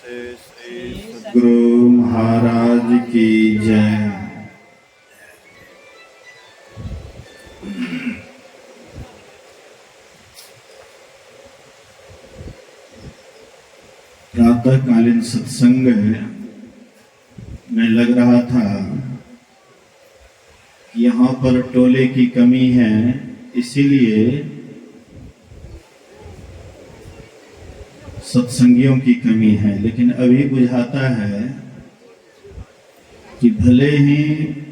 से श्री सद्गुरु महाराज की जय। प्रातःकालीन सत्संग में लग रहा था यहाँ पर टोले की कमी है, इसीलिए सत्संगियों की कमी है। लेकिन अभी बुझाता है कि भले ही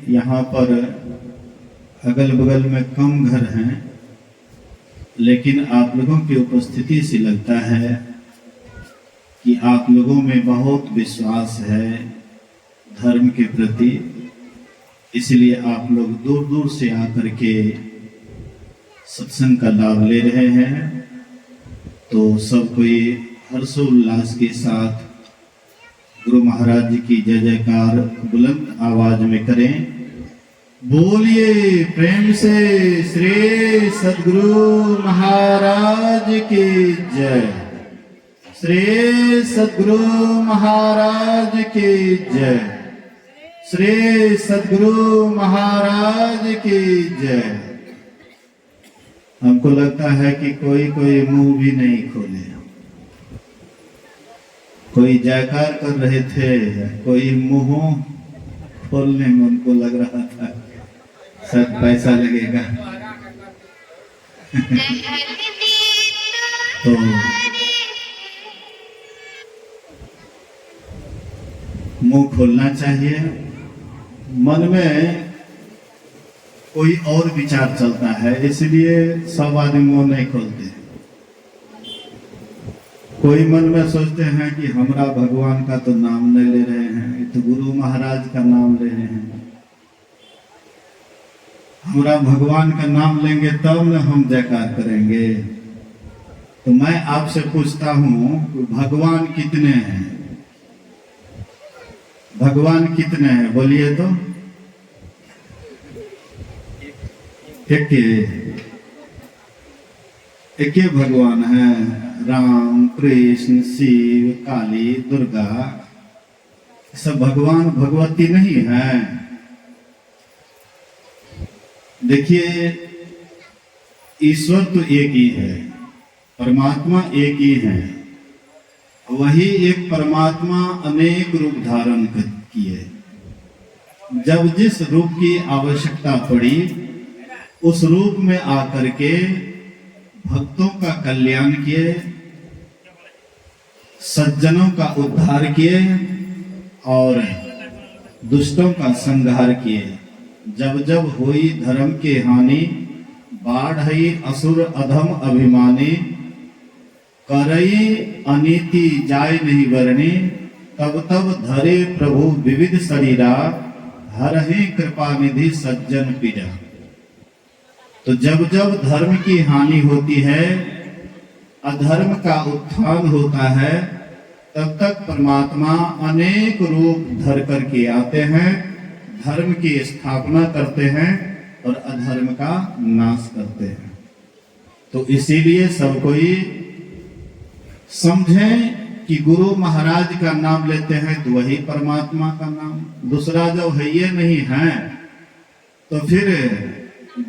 यहाँ पर अगल बगल में कम घर हैं, लेकिन आप लोगों की उपस्थिति से लगता है कि आप लोगों में बहुत विश्वास है धर्म के प्रति। इसलिए आप लोग दूर दूर से आकर के सत्संग का लाभ ले रहे हैं। तो सब कोई हर्षोल्लास के साथ गुरु महाराज जी की जय जयकार बुलंद आवाज में करें। बोलिए प्रेम से श्री सद्गुरु महाराज की जय। श्री सद्गुरु महाराज की जय। श्री सद्गुरु महाराज की जय। हमको लगता है कि कोई मुंह भी नहीं खोले। कोई जयकार कर रहे थे, कोई मुंह खोलने में उनको लग रहा था शायद पैसा लगेगा। तो मुंह खोलना चाहिए। मन में कोई और विचार चलता है, इसलिए सब आदमी मुंह नहीं खोलते। कोई मन में सोचते हैं कि हमरा भगवान का तो नाम नहीं ले रहे हैं, तो गुरु महाराज का नाम ले रहे हैं। हमरा भगवान का नाम लेंगे तब न हम जयकार करेंगे। तो मैं आपसे पूछता हूं, भगवान कितने हैं? भगवान कितने हैं बोलिए तो? एक भगवान है। राम, कृष्ण, शिव, काली, दुर्गा, सब भगवान भगवती नहीं है। देखिए, ईश्वर तो एक ही है, परमात्मा एक ही है। वही एक परमात्मा अनेक रूप धारण किए। जब जिस रूप की आवश्यकता पड़ी, उस रूप में आकर के भक्तों का कल्याण किए, सज्जनों का उद्धार किए और दुष्टों का संहार किए। जब जब हुई धर्म के हानि, बाढ़ई असुर अधम अभिमानी, करई अनीति जाय नहीं वर्णी, तब तब धरे प्रभु विविध शरीरा, हरहि कृपा निधि सज्जन पीरा। तो जब जब धर्म की हानि होती है, अधर्म का उत्थान होता है, तब तक परमात्मा अनेक रूप धर करके आते हैं, धर्म की स्थापना करते हैं और अधर्म का नाश करते हैं। तो इसीलिए सब कोई समझें कि गुरु महाराज का नाम लेते हैं तो वही परमात्मा का नाम, दूसरा जब है ये नहीं है तो फिर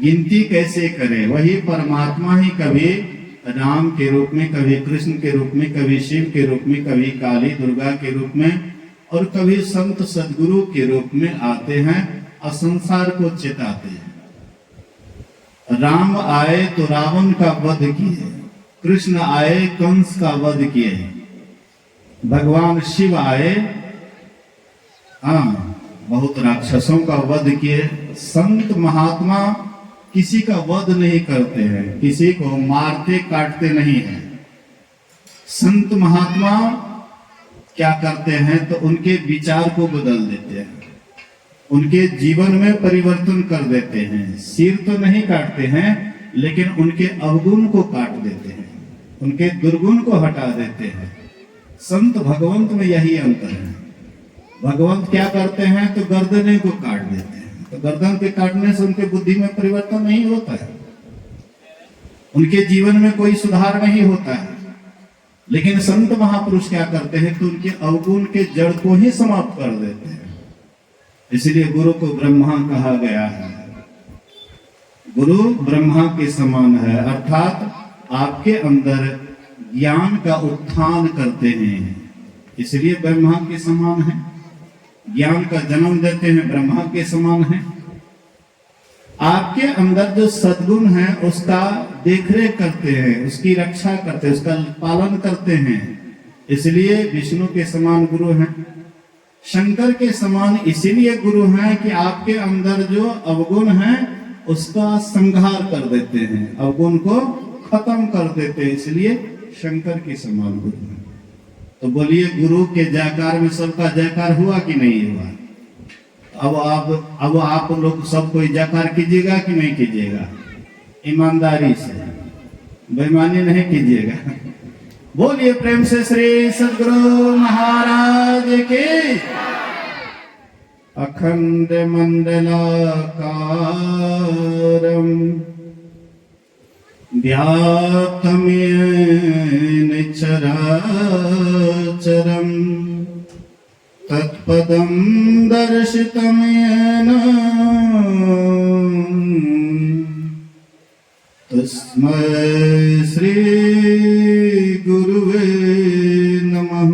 गिनती कैसे करें? वही परमात्मा ही कभी राम के रूप में, कभी कृष्ण के रूप में, कभी शिव के रूप में, कभी काली दुर्गा के रूप में और कभी संत सद्गुरु के रूप में आते हैं और संसार को चेताते हैं। राम आए तो रावण का वध किए, कृष्ण आए कंस का वध किए, भगवान शिव आए बहुत राक्षसों का वध किए। संत महात्मा किसी का वध नहीं करते हैं, किसी को मारते काटते नहीं हैं। संत महात्मा क्या करते हैं तो उनके विचार को बदल देते हैं, उनके जीवन में परिवर्तन कर देते हैं। सिर तो नहीं काटते हैं, लेकिन उनके अवगुण को काट देते हैं, उनके दुर्गुण को हटा देते हैं। संत भगवंत में यही अंतर है। भगवंत क्या करते हैं तो गर्दने को काट देते हैं। तो गर्दन के काटने से उनके बुद्धि में परिवर्तन नहीं होता है, उनके जीवन में कोई सुधार नहीं होता है। लेकिन संत महापुरुष क्या करते हैं तो उनके अवगुण के जड़ को ही समाप्त कर देते हैं। इसलिए गुरु को ब्रह्मा कहा गया है। गुरु ब्रह्मा के समान है, अर्थात आपके अंदर ज्ञान का उत्थान करते हैं, इसलिए ब्रह्मा के समान है। ज्ञान का जन्म देते हैं, ब्रह्मा के समान है। आपके अंदर जो सद्गुण है उसका देखरेख करते हैं, उसकी रक्षा करते हैं, उसका पालन करते हैं, इसलिए विष्णु के समान गुरु हैं। शंकर के समान इसीलिए गुरु हैं कि आपके अंदर जो अवगुण है उसका संहार कर देते हैं, अवगुण को खत्म कर देते हैं, इसलिए शंकर के समान गुरु हैं। तो बोलिए, गुरु के जयकार में सबका जयकार हुआ कि नहीं हुआ? अब आप लोग सब कोई जयकार कीजिएगा कि नहीं कीजिएगा? ईमानदारी से, बेईमानी नहीं कीजिएगा। बोलिए प्रेम से श्री सद्गुरु महाराज के। अखंड मंडलाकारं व्याप्तं येन चराचरम् तत्पदं दर्शितं येन तस्मै श्री गुरुवे नमः।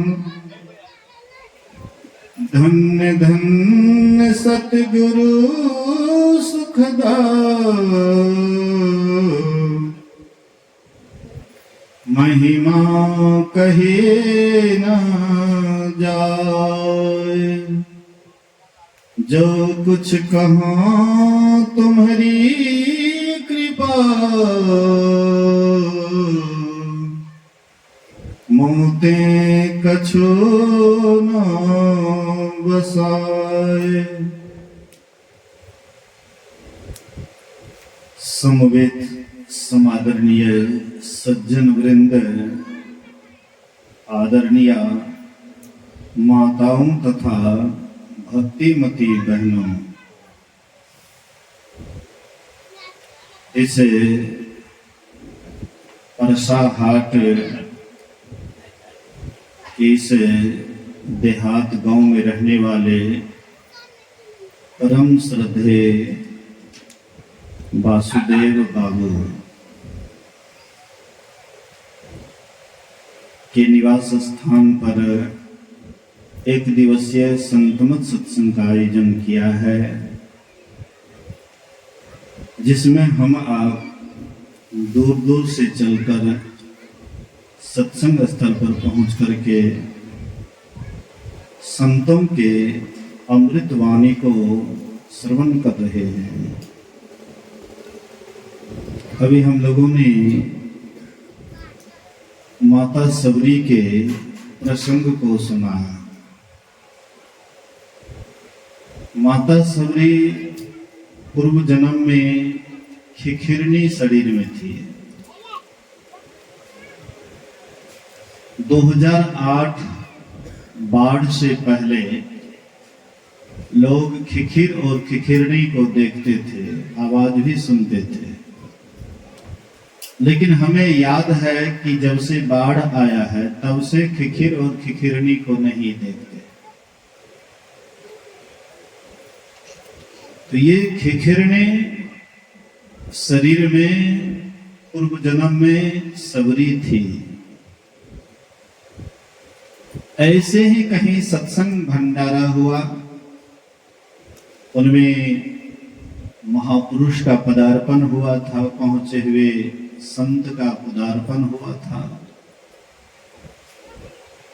धन्य धन्य सतगुरु सुखदायक, महिमा कहे न जाए। जो कुछ कहाँ तुम्हारी कृपा, मोते कछो न बसाए। समवेत समादरणीय सज्जन वृंद, आदरणीय माताओं तथा भक्तिमती बहनों, इस परसा हाट इस देहात गांव में रहने वाले परम श्रद्धे वासुदेव बाबू के निवास स्थान पर एक दिवसीय संतमत सत्संग का आयोजन किया है, जिसमें हम आप दूर दूर से चलकर सत्संग स्थल पर पहुंच करके संतों के अमृत वाणी को श्रवण कर रहे हैं। अभी हम लोगों ने माता सबरी के प्रसंग को सुना। माता सबरी पूर्व जन्म में खिखिरनी शरीर में थी। 2008 बाढ़ से पहले लोग खिखिर और खिखिरनी को देखते थे, आवाज भी सुनते थे, लेकिन हमें याद है कि जब से बाढ़ आया है तब से खिखिर और खिखिरनी को नहीं देखते। तो ये खिखिरनी शरीर में पूर्व जन्म में सबरी थी। ऐसे ही कहीं सत्संग भंडारा हुआ, उनमें महापुरुष का पदार्पण हुआ था, पहुंचे हुए संत का पदार्पण हुआ था।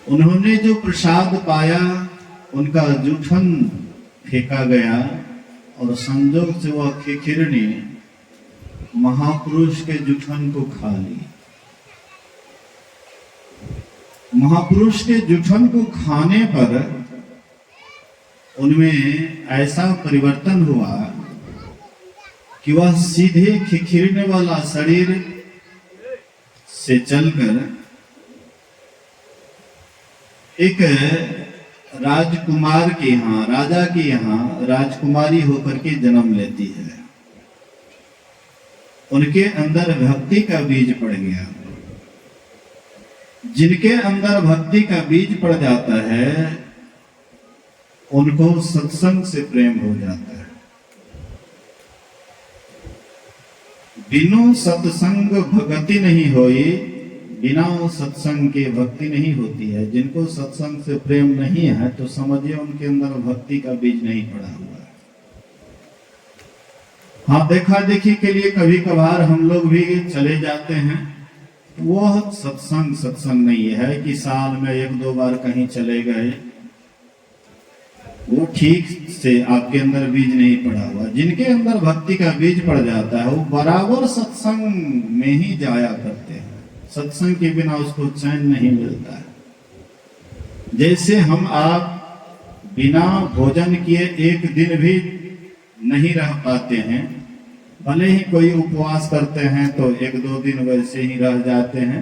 उन्होंने जो प्रसाद पाया उनका जूठन फेंका गया और संजोग से वह खिखिरनी महापुरुष के जूठन को खा ली। महापुरुष के जूठन को खाने पर उनमें ऐसा परिवर्तन हुआ कि वह सीधे खिखिरने वाला शरीर से चलकर एक राजकुमार के यहाँ, राजा के यहाँ राजकुमारी होकर के जन्म लेती है। उनके अंदर भक्ति का बीज पड़ गया। जिनके अंदर भक्ति का बीज पड़ जाता है उनको सत्संग से प्रेम हो जाता है। बिनु सत्संग भक्ति नहीं होई, बिना सत्संग के भक्ति नहीं होती है। जिनको सत्संग से प्रेम नहीं है तो समझिए उनके अंदर भक्ति का बीज नहीं पड़ा हुआ है। हाँ, देखा देखी के लिए कभी कभार हम लोग भी चले जाते हैं, वह सत्संग नहीं है कि साल में 1-2 बार कहीं चले गए, वो ठीक से आपके अंदर बीज नहीं पड़ा हुआ। जिनके अंदर भक्ति का बीज पड़ जाता है वो बराबर सत्संग में ही जाया करते हैं। सत्संग के बिना उसको चैन नहीं मिलता है। जैसे हम आप बिना भोजन किए एक दिन भी नहीं रह पाते हैं, भले ही कोई उपवास करते हैं तो 1-2 दिन वैसे ही रह जाते हैं,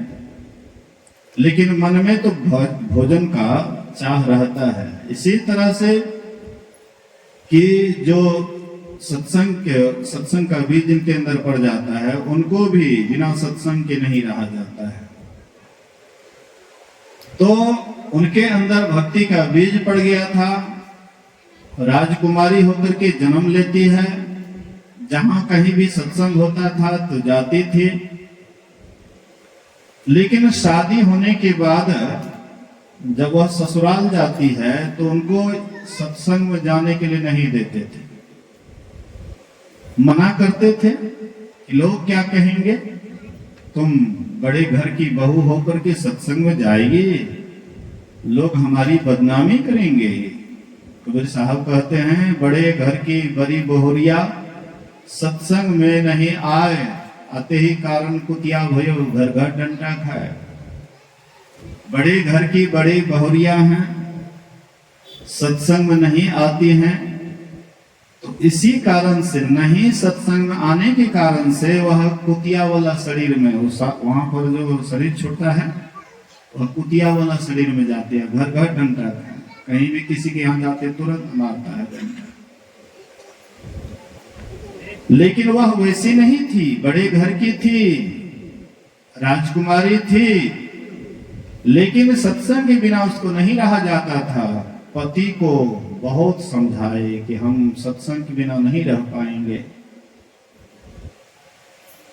लेकिन मन में तो भोजन का चाह रहता है। इसी तरह से कि जो सत्संग का बीज जिनके अंदर पड़ जाता है उनको भी बिना सत्संग के नहीं रहा जाता है। तो उनके अंदर भक्ति का बीज पड़ गया था, राजकुमारी होकर के जन्म लेती है, जहां कहीं भी सत्संग होता था तो जाती थी। लेकिन शादी होने के बाद जब वह ससुराल जाती है तो उनको सत्संग में जाने के लिए नहीं देते थे, मना करते थे कि लोग क्या कहेंगे, तुम बड़े घर की बहू होकर के सत्संग में जाएगी, लोग हमारी बदनामी करेंगे। कबीर साहब कहते हैं, बड़े घर की बड़ी बहुरिया सत्संग में नहीं आए, अते ही कारण कुतिया भयो घर घर डंडा खाए। बड़े घर की बड़ी बहुरिया हैं, सत्संग में नहीं आती हैं, तो इसी कारण से, नहीं सत्संग में आने के कारण से वह कुतिया वाला शरीर में, वहां पर जो शरीर छूटता है वह कुतिया वाला शरीर में जाते हैं। घर घर डंडा है, कहीं भी किसी के यहाँ जाते तुरंत मारता है डंडा। लेकिन वह वैसी नहीं थी, बड़े घर की थी, राजकुमारी थी, लेकिन सत्संग के बिना उसको नहीं रहा जाता था। पति को बहुत समझाए कि हम सत्संग के बिना नहीं रह पाएंगे,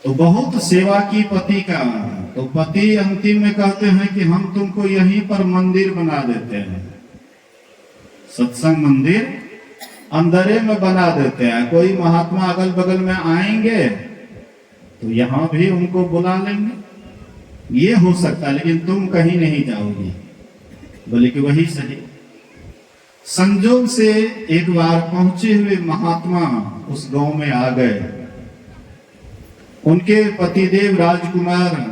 तो बहुत सेवा की पति का। तो पति अंतिम में कहते हैं कि हम तुमको यहीं पर मंदिर बना देते हैं, सत्संग मंदिर अंदरे में बना देते हैं। कोई महात्मा अगल बगल में आएंगे तो यहां भी उनको बुला लेंगे, ये हो सकता है, लेकिन तुम कहीं नहीं जाओगी। बोले कि वही सही। संजोग से एक बार पहुंचे हुए महात्मा उस गांव में आ गए। उनके पतिदेव राजकुमार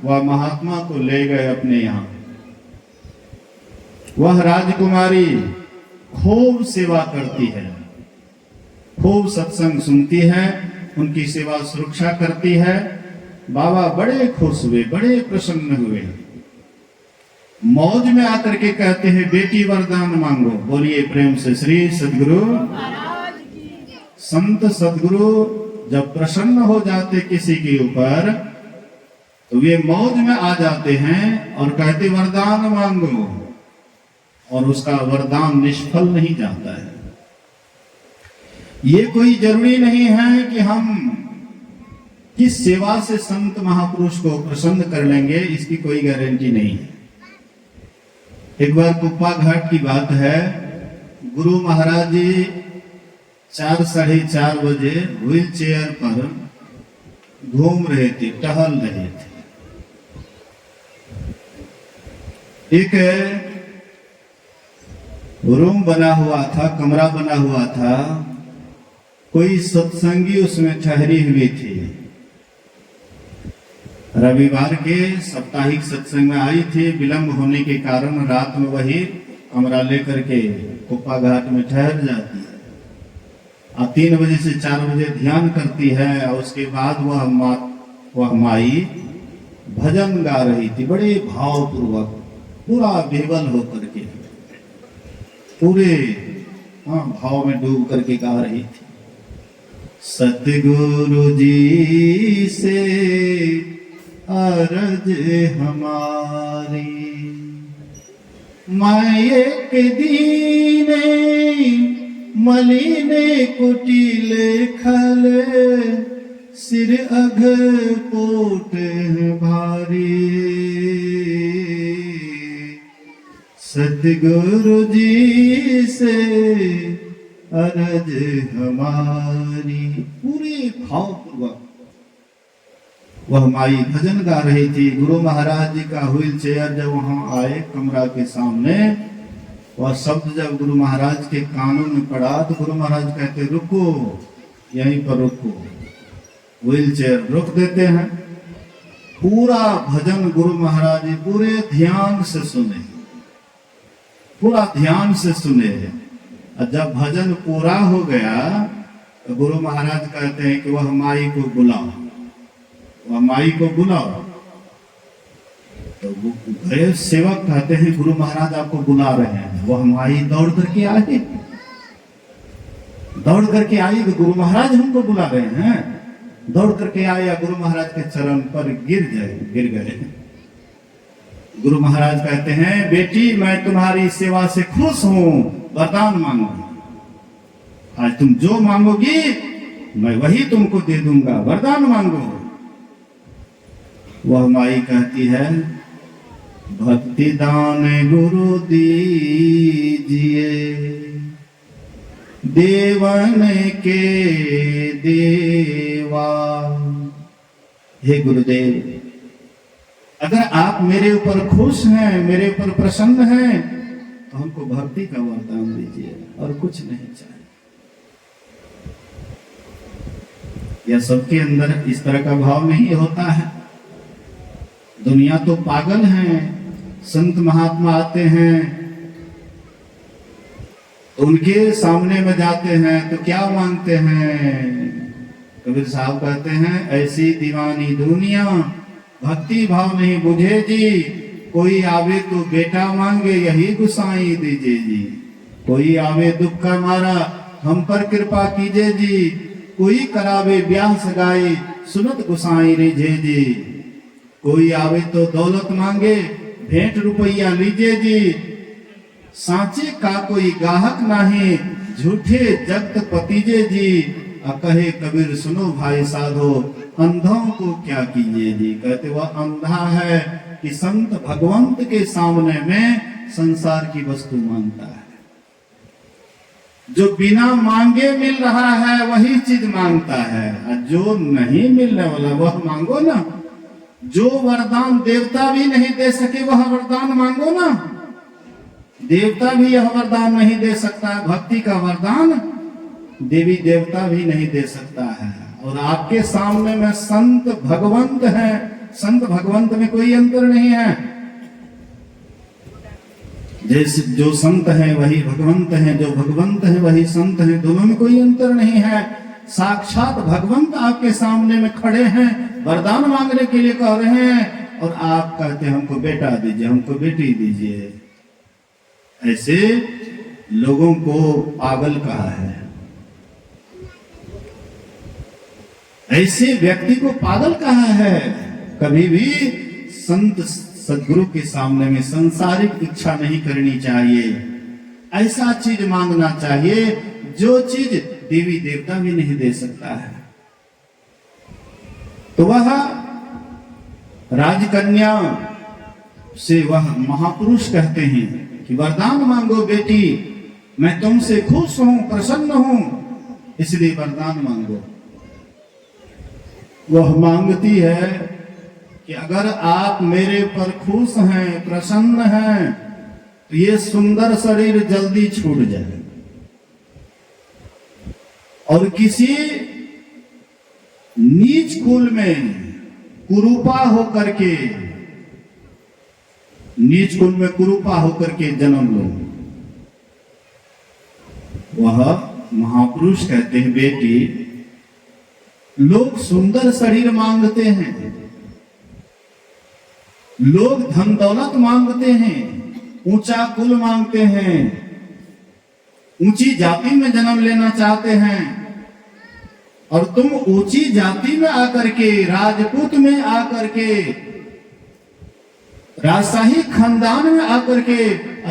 वह महात्मा को ले गए अपने यहां। वह राजकुमारी खूब सेवा करती है, खूब सत्संग सुनती है, उनकी सेवा सुरक्षा करती है। बाबा बड़े खुश हुए, बड़े प्रसन्न हुए, मौज में आकर के कहते हैं, बेटी वरदान मांगो। बोलिए प्रेम से श्री सदगुरु महाराज की। संत सदगुरु जब प्रसन्न हो जाते किसी के ऊपर तो वे मौज में आ जाते हैं और कहते वरदान मांगो, और उसका वरदान निष्फल नहीं जाता है। ये कोई जरूरी नहीं है कि हम किस सेवा से संत महापुरुष को प्रसन्न कर लेंगे, इसकी कोई गारंटी नहीं है। एक बार कुप्पा घाट की बात है, गुरु महाराज जी 4-4:30 बजे व्हील चेयर पर घूम रहे थे, टहल रहे थे। एक रूम बना हुआ था, कमरा बना हुआ था, कोई सत्संगी उसमें ठहरी हुई थी। रविवार के साप्ताहिक सत्संग में आई थी, विलंब होने के कारण रात में वही कमरा लेकर के कुप्पा घाट में ठहर जाती है। और 3 बजे से 4 बजे ध्यान करती है, और उसके बाद वह माई भजन गा रही थी, बड़े भावपूर्वक, पूरा विह्वल होकर के, पूरे भाव में डूब करके गा रही थी। सतगुरु जी से अरज हमारी। मैं एक दीने मलिने कुटिल खल, सिर अघ पोट भारी। सतगुरु जी से अरज हमारी। पूरे भावपूर्वक वह माई भजन गा रही थी। गुरु महाराज जी का व्हील चेयर जब वहां आए कमरा के सामने, वह शब्द जब गुरु महाराज के कानों में पड़ा तो गुरु महाराज कहते रुको, यहीं पर रुको। व्हील चेयर रोक देते हैं। पूरा भजन गुरु महाराज जी पूरे ध्यान से सुने, पूरा ध्यान से सुने। और जब भजन पूरा हो गया तो गुरु महाराज कहते हैं कि वह माई को बुलाओ, वह माई को बुलाओ। तो वो गए सेवक कहते हैं गुरु महाराज आपको बुला रहे हैं। वह माई दौड़ करके आई, दौड़ करके आई कि गुरु महाराज हमको बुला रहे हैं। दौड़ करके आया, गुरु महाराज के चरण पर गिर गए। गुरु महाराज कहते हैं बेटी मैं तुम्हारी सेवा से खुश हूं, वरदान मांगो। आज तुम जो मांगोगी मैं वही तुमको दे दूंगा, वरदान मांगो। वह माई कहती है भक्ति दान गुरु दीजिए, देवन के देवा। हे गुरुदेव, अगर आप मेरे ऊपर खुश हैं, मेरे ऊपर प्रसन्न हैं, तो हमको भक्ति का वरदान दीजिए और कुछ नहीं चाहिए। यह सबके अंदर इस तरह का भाव नहीं होता है। दुनिया तो पागल है। संत महात्मा आते हैं तो उनके सामने में जाते हैं तो क्या मांगते हैं? कबीर साहब कहते हैं ऐसी दीवानी दुनिया भक्ति भाव नहीं बुझे जी। कोई आवे तो बेटा मांगे यही गुसाई दीजिए जी। कोई आवे दुख का मारा हम पर कृपा कीजिए जी। कोई करावे ब्याह सगाई सुनत गुसाई रिझे जी। कोई आवे तो दौलत मांगे भेंट रुपया लीजिए जी। सांचे का कोई गाहक नहीं झूठे जगत पतीजे जी। कहे कबीर सुनो भाई साधो अंधों को क्या कीजिए जी। कहते वह अंधा है कि संत भगवंत के सामने में संसार की वस्तु मांगता है। जो बिना मांगे मिल रहा है वही चीज मांगता है, और जो नहीं मिलने वाला वह मांगो ना। जो वरदान देवता भी नहीं दे सके वह वरदान मांगो ना। देवता भी यह वरदान नहीं दे सकता है, भक्ति का वरदान देवी देवता भी नहीं दे सकता है। और आपके सामने में संत भगवंत है। संत भगवंत में कोई अंतर नहीं है। जैसे जो संत है वही भगवंत है, जो भगवंत है वही संत है, दोनों में कोई अंतर नहीं है। साक्षात भगवंत आपके सामने में खड़े हैं, वरदान मांगने के लिए कह रहे हैं, और आप कहते हैं हमको बेटा दीजिए, हमको बेटी दीजिए। ऐसे लोगों को पागल कहा है। ऐसे व्यक्ति को पागल कहा है। कभी भी संत सदगुरु के सामने में संसारिक इच्छा नहीं करनी चाहिए। ऐसा चीज मांगना चाहिए जो चीज देवी देवता भी नहीं दे सकता है। तो वह राजकन्या से वह महापुरुष कहते हैं कि वरदान मांगो बेटी, मैं तुमसे खुश हूं, प्रसन्न हूं, इसलिए वरदान मांगो। वह मांगती है कि अगर आप मेरे पर खुश हैं, प्रसन्न हैं, तो ये सुंदर शरीर जल्दी छूट जाए और किसी नीच कुल में कुरूपा होकर के, नीच कुल में कुरूपा होकर के जन्म लो। वह महापुरुष कहते हैं बेटी, लोग सुंदर शरीर मांगते हैं, लोग धन दौलत मांगते हैं, ऊंचा कुल मांगते हैं, ऊंची जाति में जन्म लेना चाहते हैं, और तुम ऊंची जाति में आकर के, राजपूत में आकर के राजशाही खानदान में आकर के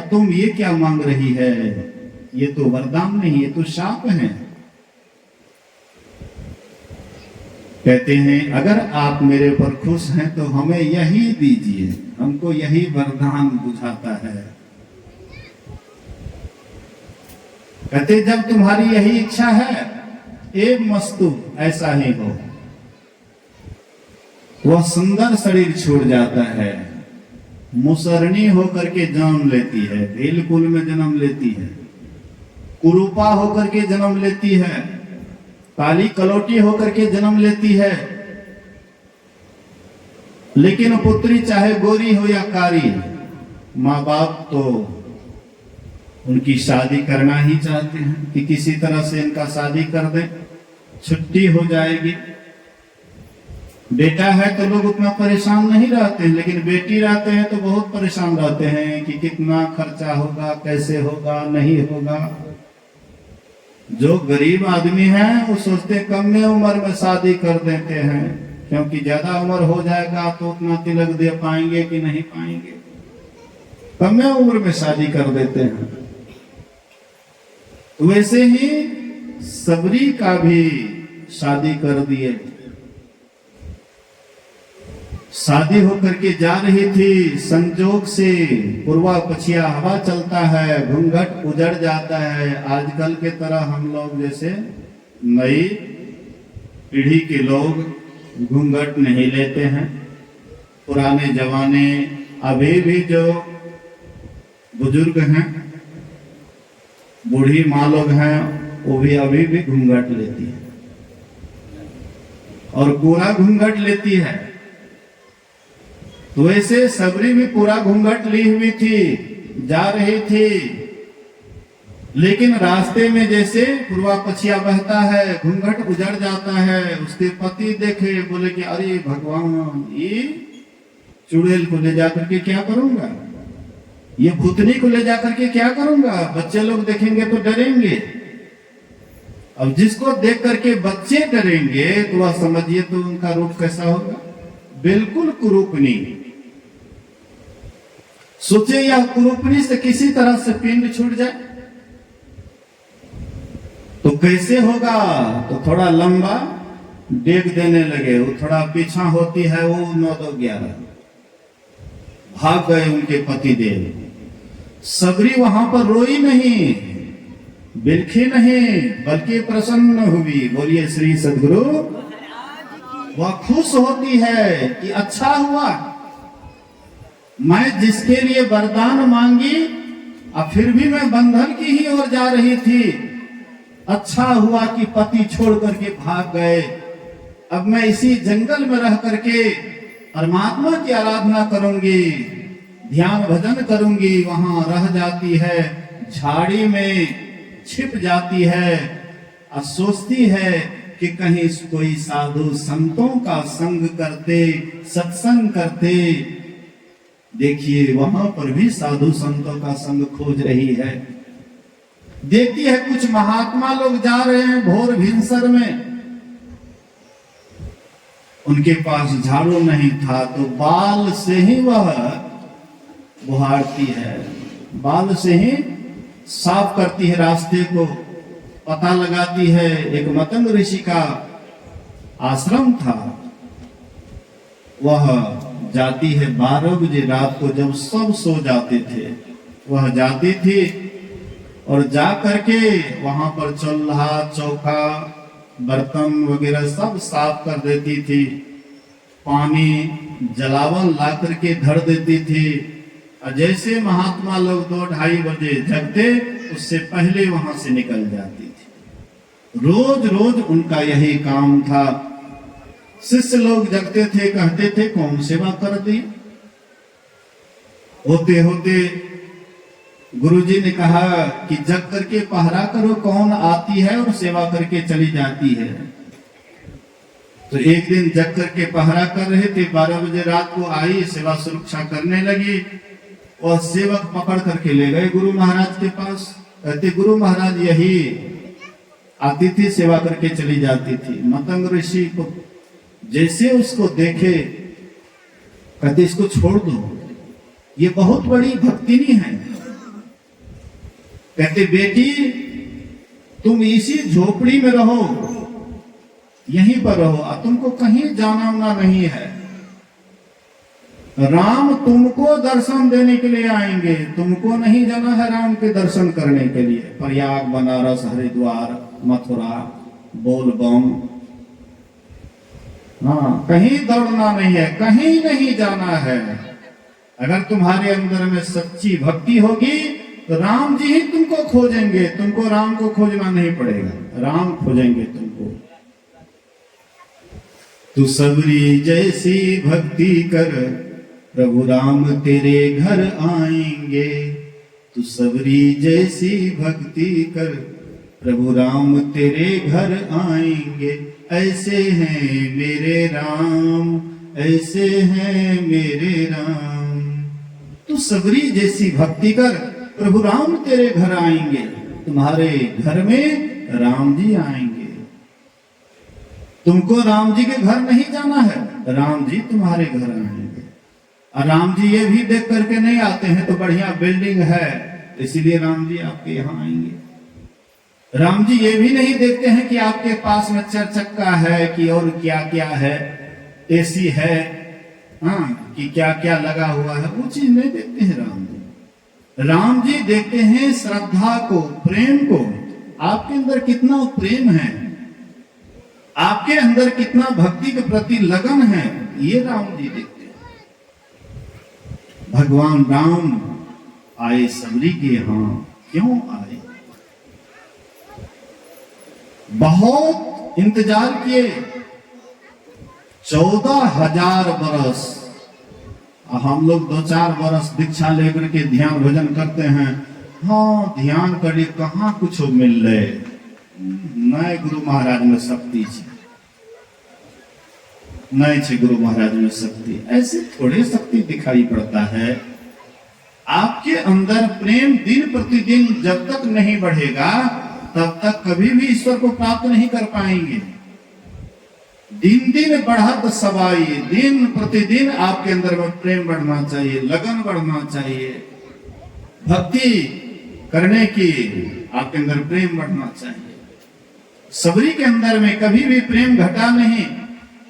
तुम ये क्या मांग रही है? ये तो वरदान नहीं, ये तो शाप है। कहते हैं अगर आप मेरे पर खुश हैं तो हमें यही दीजिए, हमको यही वरदान बुझाता है। कहते जब तुम्हारी यही इच्छा है, एक मस्तु ऐसा ही हो। वह सुंदर शरीर छोड़ जाता है, मुसरनी होकर के जन्म लेती है, भेलकुल में जन्म लेती है, कुरूपा होकर के जन्म लेती है, काली कलौटी होकर के जन्म लेती है। लेकिन पुत्री चाहे गोरी हो या कारी, माँ बाप तो उनकी शादी करना ही चाहते हैं कि किसी तरह से इनका शादी कर दें, छुट्टी हो जाएगी। बेटा है तो लोग उतना परेशान नहीं रहते हैं, लेकिन बेटी रहते हैं तो बहुत परेशान रहते हैं कि कितना खर्चा होगा, कैसे होगा, नहीं होगा। जो गरीब आदमी हैं वो सोचते कम में उम्र में शादी कर देते हैं, क्योंकि ज्यादा उम्र हो जाएगा तो उतना तिलक दे पाएंगे कि नहीं पाएंगे, कम में उम्र में शादी कर देते हैं। वैसे ही सबरी का भी शादी कर दिए। शादी होकर के जा रही थी, संजोग से पूर्वा पछिया हवा चलता है, घूंघट उजड़ जाता है। आजकल के तरह हम लोग जैसे नई पीढ़ी के लोग घूंघट नहीं लेते हैं। पुराने जमाने अभी भी जो बुजुर्ग हैं, बूढ़ी माँ लोग हैं, वो भी अभी भी घूंघट लेती है और पूरा घूंघट लेती है। तो ऐसे सबरी भी पूरा घूंघट ली हुई थी, जा रही थी। लेकिन रास्ते में जैसे पूर्वा पछिया बहता है, घूंघट उजड़ जाता है। उसके पति देखे, बोले कि अरे भगवान, ये चुड़ैल को ले जाकर के क्या करूंगा, ये भूतनी को ले जाकर के क्या करूंगा, बच्चे लोग देखेंगे तो डरेंगे। अब जिसको देख करके बच्चे डरेंगे तो वह समझिए तो उनका रूप कैसा होगा, बिल्कुल कुरूपनी। सोचे यह कुरूपनी से किसी तरह से पिंड छूट जाए तो कैसे होगा। तो थोड़ा लंबा डेग देने लगे, वो थोड़ा पीछा होती है, वो 9-2-11 भाग गए उनके पतिदेव। सबरी वहां पर रोई नहीं, बिलखी नहीं, बल्कि प्रसन्न हुई। बोलिए श्री सद्गुरु। वह खुश होती है कि अच्छा हुआ, मैं जिसके लिए वरदान मांगी और फिर भी मैं बंधन की ही ओर जा रही थी, अच्छा हुआ कि पति छोड़ करके भाग गए। अब मैं इसी जंगल में रह करके परमात्मा की आराधना करूंगी, ध्यान भजन करूंगी। वहां रह जाती है, झाड़ी में छिप जाती है और सोचती है कि कहीं कोई साधु संतों का संग करते, सत्संग करते। देखिए वहां पर भी साधु संतों का संग खोज रही है। देखती है कुछ महात्मा लोग जा रहे हैं भोर भिनसर में, उनके पास झाड़ू नहीं था तो बाल से ही वह बुहारती है, बाल से ही साफ करती है रास्ते को, पता लगाती है। एक मतंग ऋषि का आश्रम था, वह जाती है 12 बजे रात को, जब सब सो जाते थे वह जाती थी और जा करके वहां पर चूल्हा चौका बर्तन वगैरह सब साफ कर देती थी। पानी जलावन ला करके धर देती थी। और जैसे महात्मा लोग 2-2:30 बजे जगते, उससे पहले वहां से निकल जाती थी। रोज रोज उनका यही काम था। शिष्य लोग जगते थे, कहते थे कौन सेवा कर दी। होते होते गुरुजी ने कहा कि जग करके पहरा करो, कौन आती है और सेवा करके चली जाती है। तो एक दिन जग करके पहरा कर रहे थे, 12 बजे रात को आई, सेवा सुरक्षा करने लगी और सेवक पकड़ करके ले गए गुरु महाराज के पास। कहते गुरु महाराज यही आती थी, सेवा करके चली जाती थी। मतंग ऋषि को जैसे उसको देखे, कहते इसको छोड़ दो, ये बहुत बड़ी भक्तिनी है। कहते बेटी तुम इसी झोपड़ी में रहो, यहीं पर रहो, तुमको कहीं जाना आना नहीं है। राम तुमको दर्शन देने के लिए आएंगे, तुमको नहीं जाना है राम के दर्शन करने के लिए। प्रयाग, बनारस, हरिद्वार, मथुरा, बोलबम, हाँ, कहीं दौड़ना नहीं है, कहीं नहीं जाना है। अगर तुम्हारे अंदर में सच्ची भक्ति होगी तो राम जी ही तुमको खोजेंगे, तुमको राम को खोजना नहीं पड़ेगा, राम खोजेंगे तुमको। तू सबरी जैसी भक्ति कर, प्रभु राम तेरे घर आएंगे। तू सबरी जैसी भक्ति कर, प्रभु राम तेरे घर आएंगे। ऐसे हैं मेरे राम, ऐसे हैं मेरे राम। तू सबरी जैसी भक्ति कर, प्रभु राम तेरे घर आएंगे। तुम्हारे घर में राम जी आएंगे। तुमको राम जी के घर नहीं जाना है, राम जी तुम्हारे घर आएंगे। और राम जी ये भी देख करके नहीं आते हैं तो बढ़िया बिल्डिंग है इसीलिए राम जी आपके यहाँ आएंगे। राम जी ये भी नहीं देखते हैं कि आपके पास में 4 चक्का है कि और क्या क्या है, एसी है, हाँ, कि क्या क्या लगा हुआ है, वो चीज नहीं देखते हैं राम जी। राम जी देखते हैं श्रद्धा को, प्रेम को। आपके अंदर कितना प्रेम है, आपके अंदर कितना भक्ति के प्रति लगन है, ये राम जी देखते हैं। भगवान राम आए सबरी के यहाँ, क्यों आए? बहुत इंतजार किए, 14,000 बरस। हम लोग 2-4 बरस दीक्षा लेकर के ध्यान भजन करते हैं, हाँ ध्यान करे कहाँ कुछ मिल रहे। नए गुरु महाराज में शक्ति छे, नए छे गुरु महाराज में शक्ति, ऐसे थोड़े शक्ति दिखाई पड़ता है। आपके अंदर प्रेम दिन प्रतिदिन जब तक नहीं बढ़ेगा तब तक कभी भी ईश्वर को प्राप्त नहीं कर पाएंगे। दिन दिन बढ़त सवाई, दिन प्रतिदिन आपके अंदर में प्रेम बढ़ना चाहिए, लगन बढ़ना चाहिए, भक्ति करने की आपके अंदर प्रेम बढ़ना चाहिए। सबरी के अंदर में कभी भी प्रेम घटा नहीं,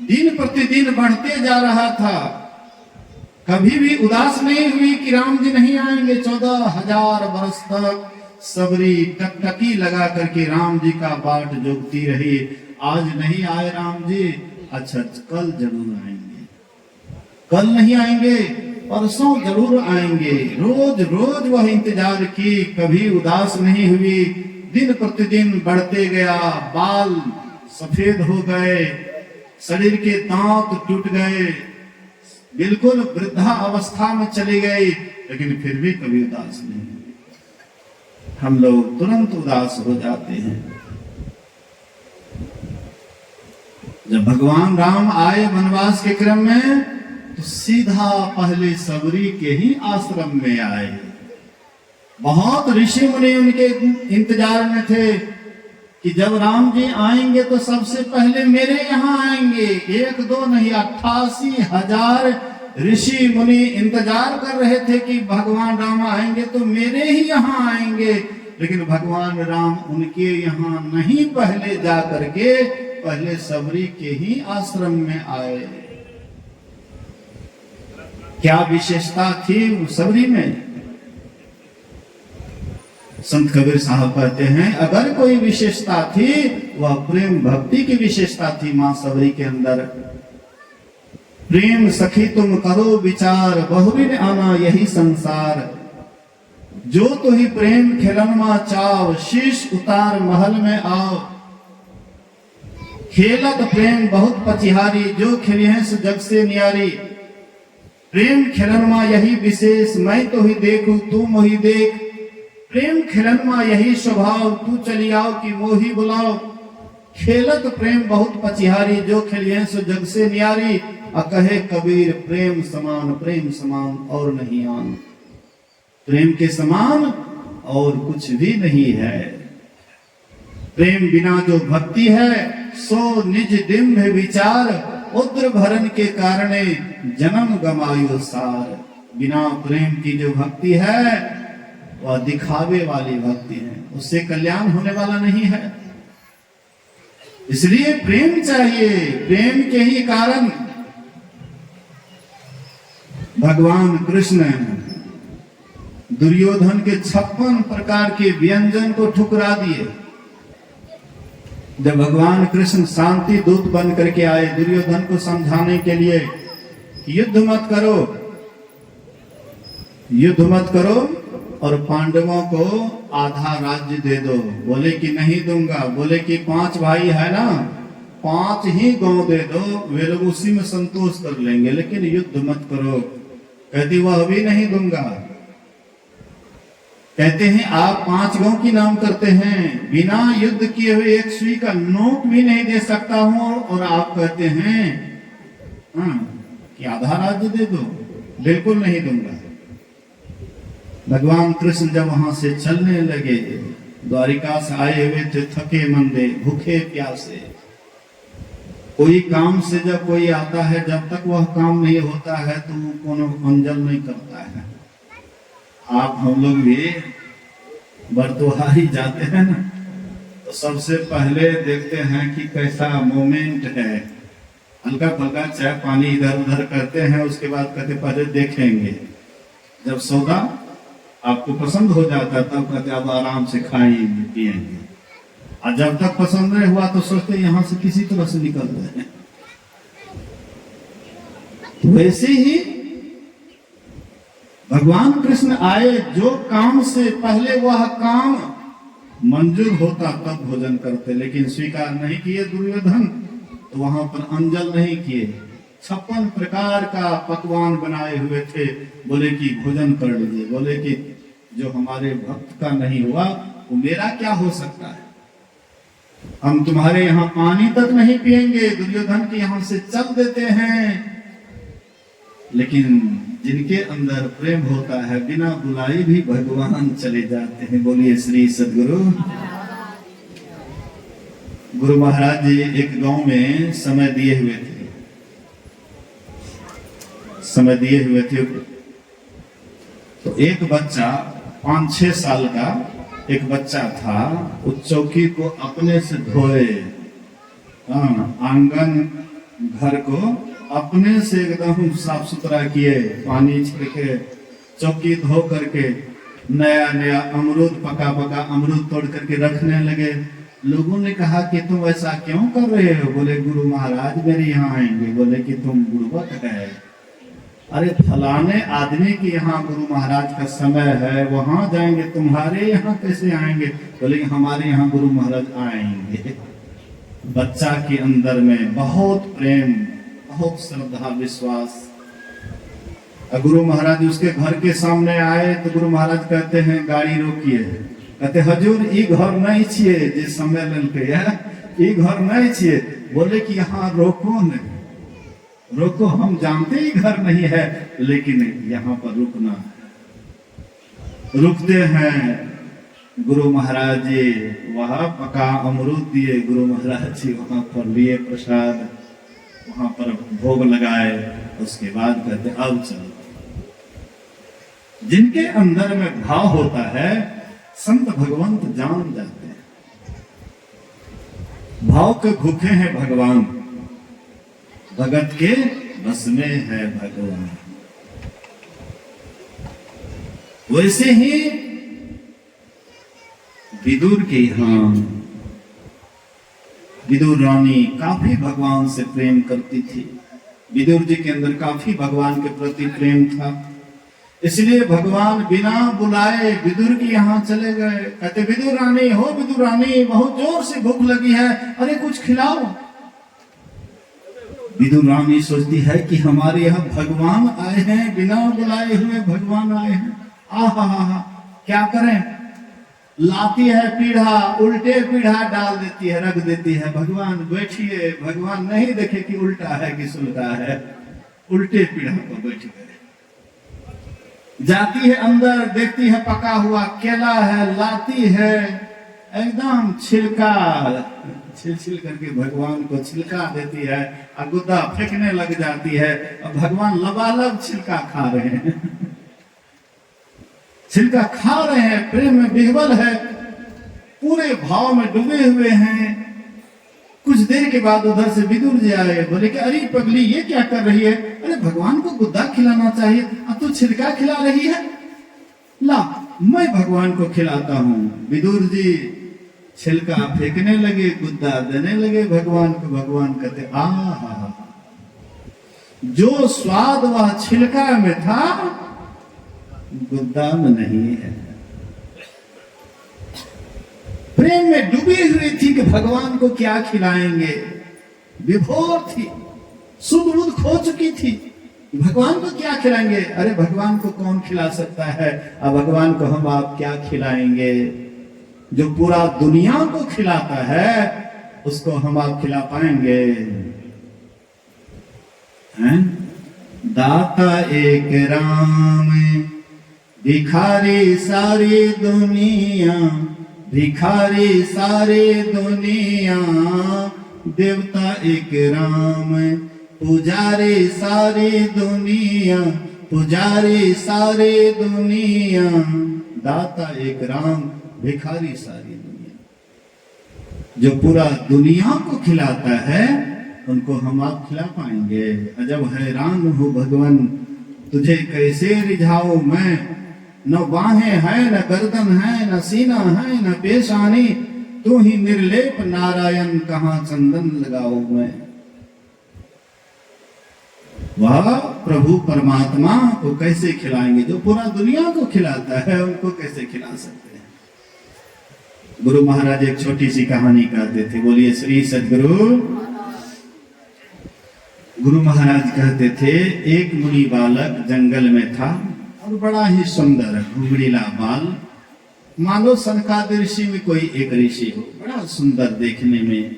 दिन प्रतिदिन बढ़ते जा रहा था। कभी भी उदास नहीं हुई कि राम जी नहीं आएंगे। 14,000 वर्ष तक सबरी टकटकी लगा करके राम जी का बाट जोगती रही। आज नहीं आए राम जी, अच्छा कल जरूर आएंगे, कल नहीं आएंगे परसों जरूर आएंगे। रोज रोज वह इंतजार की, कभी उदास नहीं हुई। दिन प्रतिदिन बढ़ते गया, बाल सफेद हो गए, शरीर के दांत टूट गए, बिल्कुल वृद्धा अवस्था में चली गई, लेकिन फिर भी कभी उदास नहीं हुई। हम लोग तुरंत उदास हो जाते हैं। जब भगवान राम आए वनवास के क्रम में तो सीधा पहले सबरी के ही आश्रम में आए। बहुत ऋषि मुनि उनके इंतजार में थे कि जब राम जी आएंगे तो सबसे पहले मेरे यहाँ आएंगे। 1-2 नहीं, 88,000 ऋषि मुनि इंतजार कर रहे थे कि भगवान राम आएंगे तो मेरे ही यहाँ आएंगे। लेकिन भगवान राम उनके यहाँ नहीं पहले जा करके पहले सबरी के ही आश्रम में आए। क्या विशेषता थी सबरी में? संत कबीर साहब कहते हैं अगर कोई विशेषता थी वह प्रेम भक्ति की विशेषता थी। मां सबरी के अंदर प्रेम सखी तुम करो विचार, बहुरिन आना यही संसार। जो तो ही प्रेम खेलनमा चाव, शीश उतार महल में आओ। खेलत प्रेम बहुत पचिहारी, जो खेली है सो जग से न्यारी। प्रेम खेलनमा यही विशेष, मैं तो ही देखूं तू मोही देख। प्रेम खेलनमा यही स्वभाव, तू चली आओ कि मोही बुलाओ। खेलत प्रेम बहुत पचिहारी, जो खेलिए सो जग से न्यारी। कहे कबीर प्रेम समान और नहीं आन। प्रेम के समान और कुछ भी नहीं है। प्रेम बिना जो भक्ति है सो निज डिम्भ विचार। उद्र भरण के कारणे जन्म गमायो सार। बिना प्रेम की जो भक्ति है वह दिखावे वाली भक्ति है, उससे कल्याण होने वाला नहीं है। इसलिए प्रेम चाहिए। प्रेम के ही कारण भगवान कृष्ण दुर्योधन के 56 प्रकार के व्यंजन को ठुकरा दिए। जब भगवान कृष्ण शांति दूत बन करके आए दुर्योधन को समझाने के लिए, युद्ध मत करो, युद्ध मत करो और पांडवों को आधा राज्य दे दो। बोले कि नहीं दूंगा। बोले कि 5 भाई है ना, 5 ही गांव दे दो, वे लोग उसी में संतोष कर लेंगे, लेकिन युद्ध मत करो। कहती वह भी नहीं दूंगा। कहते हैं आप 5 गांव की नाम करते हैं, बिना युद्ध किए हुए एक सुई का नोक भी नहीं दे सकता हूं, और आप कहते हैं कि आधा राज्य दे दो। बिल्कुल नहीं दूंगा। भगवान कृष्ण जब वहां से चलने लगे, द्वारिका से आए हुए थे, थके मंदे, भूखे प्यासे। कोई काम से जब कोई आता है, जब तक वह काम नहीं होता है तो कोनो अंजल नहीं करता है। आप हम लोग भी बरतुहारी जाते हैं ना, तो सबसे पहले देखते हैं कि कैसा मोमेंट है। हल्का फल्का चाय पानी इधर उधर करते हैं, उसके बाद कहते पहले देखेंगे। जब सौदा आपको पसंद हो जाता है तब कहते अब आराम से खाएंगे पिएंगे, और जब तक पसंद नहीं हुआ तो सोचते यहां से किसी तरह से निकल रहे हैं। वैसे ही भगवान कृष्ण आए, जो काम से पहले वह काम मंजूर होता तब भोजन करते, लेकिन स्वीकार नहीं किए दुर्योधन, तो वहां पर अंजल नहीं किए। 56 प्रकार का पकवान बनाए हुए थे। बोले कि भोजन कर लीजिए। बोले कि जो हमारे भक्त का नहीं हुआ वो मेरा क्या हो सकता है। हम तुम्हारे यहाँ पानी तक नहीं पिएंगे, दुर्योधन के यहाँ से चल देते हैं। लेकिन जिनके अंदर प्रेम होता है, बिना बुलाए भी भगवान चले जाते हैं। बोलिए श्री सद्गुरु। गुरु महाराज जी एक गांव में समय दिए हुए थे, समय दिए हुए थे। तो एक बच्चा 5-6 साल का एक बच्चा था, उस चौकी को अपने से धोए, आंगन घर को अपने से एकदम साफ सुथरा किए, पानी छिड़के, चौकी धो करके, नया नया अमरूद, पका पका अमरूद तोड़ करके रखने लगे। लोगों ने कहा कि तुम ऐसा क्यों कर रहे हो। बोले गुरु महाराज मेरे यहाँ आएंगे। बोले कि तुम बुड़बक है। अरे फलाने आदमी के यहाँ गुरु महाराज का समय है, वहां जाएंगे, तुम्हारे यहाँ कैसे आएंगे। बोले हमारे यहाँ गुरु महाराज आएंगे। बच्चा के अंदर में बहुत प्रेम, बहुत श्रद्धा, विश्वास। गुरु महाराज उसके घर के सामने आए तो गुरु महाराज कहते हैं गाड़ी रोकिए। कहते हजूर ई घर नहीं छिए जे समय लेलके है, ई घर नहीं छिए। बोले कि यहाँ रोको नहीं, रोको, हम जानते ही घर नहीं है, लेकिन यहाँ पर रुकना है। रुकते हैं। गुरु महाराज जी वहां पका अमरूद दिए, गुरु महाराज जी वहां पर लिए प्रसाद, वहां पर भोग लगाए। उसके बाद कहते अब चलो। जिनके अंदर में भाव होता है, संत भगवंत जान जाते हैं। भाव के भूखे हैं भगवान, भगत के बस में है भगवान। वैसे ही विदुर के यहाँ विदुर रानी काफी भगवान से प्रेम करती थी। विदुर जी के अंदर काफी भगवान के प्रति प्रेम था, इसलिए भगवान बिना बुलाए विदुर के यहाँ चले गए। कहते विदुर रानी, हो विदुर रानी, बहुत जोर से भूख लगी है, अरे कुछ खिलाओ। विदुर रानी सोचती है कि हमारे यहाँ भगवान आए हैं, बिना बुलाए हुए भगवान आए हैं। आहा, क्या करें। लाती है पीढ़ा, उल्टे पीढ़ा डाल देती है, रख देती है। भगवान बैठिए, भगवान नहीं देखे कि उल्टा है कि सुलटा है, उल्टे पीढ़ा पर बैठ गए। जाती है अंदर, देखती है पका हुआ केला है, लाती है, एकदम छिलका छिल करके भगवान को छिलका देती है, गुद्दा फेंकने लग जाती है। और भगवान लबालब छिलका खा रहे हैं। छिलका खा रहे हैं, प्रेम में विह्वल है, पूरे भाव में डूबे हुए हैं। कुछ देर के बाद उधर से विदुर जी आए, बोले कि अरे पगली ये क्या कर रही है? अरे भगवान को गुद्दा खिलाना चाहिए, अब तू छिलका खिला रही है। ला मैं भगवान को खिलाता हूँ। विदुर जी छिलका फेंकने लगे, गुद्दा देने लगे भगवान को। भगवान कहते आहा, जो स्वाद वह छिलका में था गुद्दा में नहीं है। प्रेम में डूबी हुई थी कि भगवान को क्या खिलाएंगे, विभोर थी, सुध बुध खो चुकी थी, भगवान को क्या खिलाएंगे? अरे भगवान को कौन खिला सकता है, अब भगवान को हम आप क्या खिलाएंगे? जो पूरा दुनिया को खिलाता है उसको हम आप खिला पाएंगे? हैं? दाता एक राम, भिखारी सारी दुनिया, भिखारी सारी दुनिया, देवता एक राम, पुजारी सारी दुनिया, पुजारी सारी दुनिया, दाता एक राम, भिखारी सारी दुनिया। जो पूरा दुनिया को खिलाता है उनको हम आप खिला पाएंगे? अजब हैरान हो भगवान, तुझे कैसे रिझाऊं मैं? न बाहें है, न गर्दन है, न सीना है, न पेशानी, तू ही निर्लेप नारायण, कहां चंदन लगाओ मैं? वह प्रभु परमात्मा को कैसे खिलाएंगे? जो पूरा दुनिया को खिलाता है उनको कैसे खिला सकते हैं? गुरु महाराज एक छोटी सी कहानी कहते थे, बोलिए श्री सद्गुरु। गुरु महाराज कहते थे, एक मुनि बालक जंगल में था और बड़ा ही सुंदर घुंघरीला बाल, मानो सनकादिक ऋषि में कोई एक ऋषि हो, बड़ा सुंदर देखने में।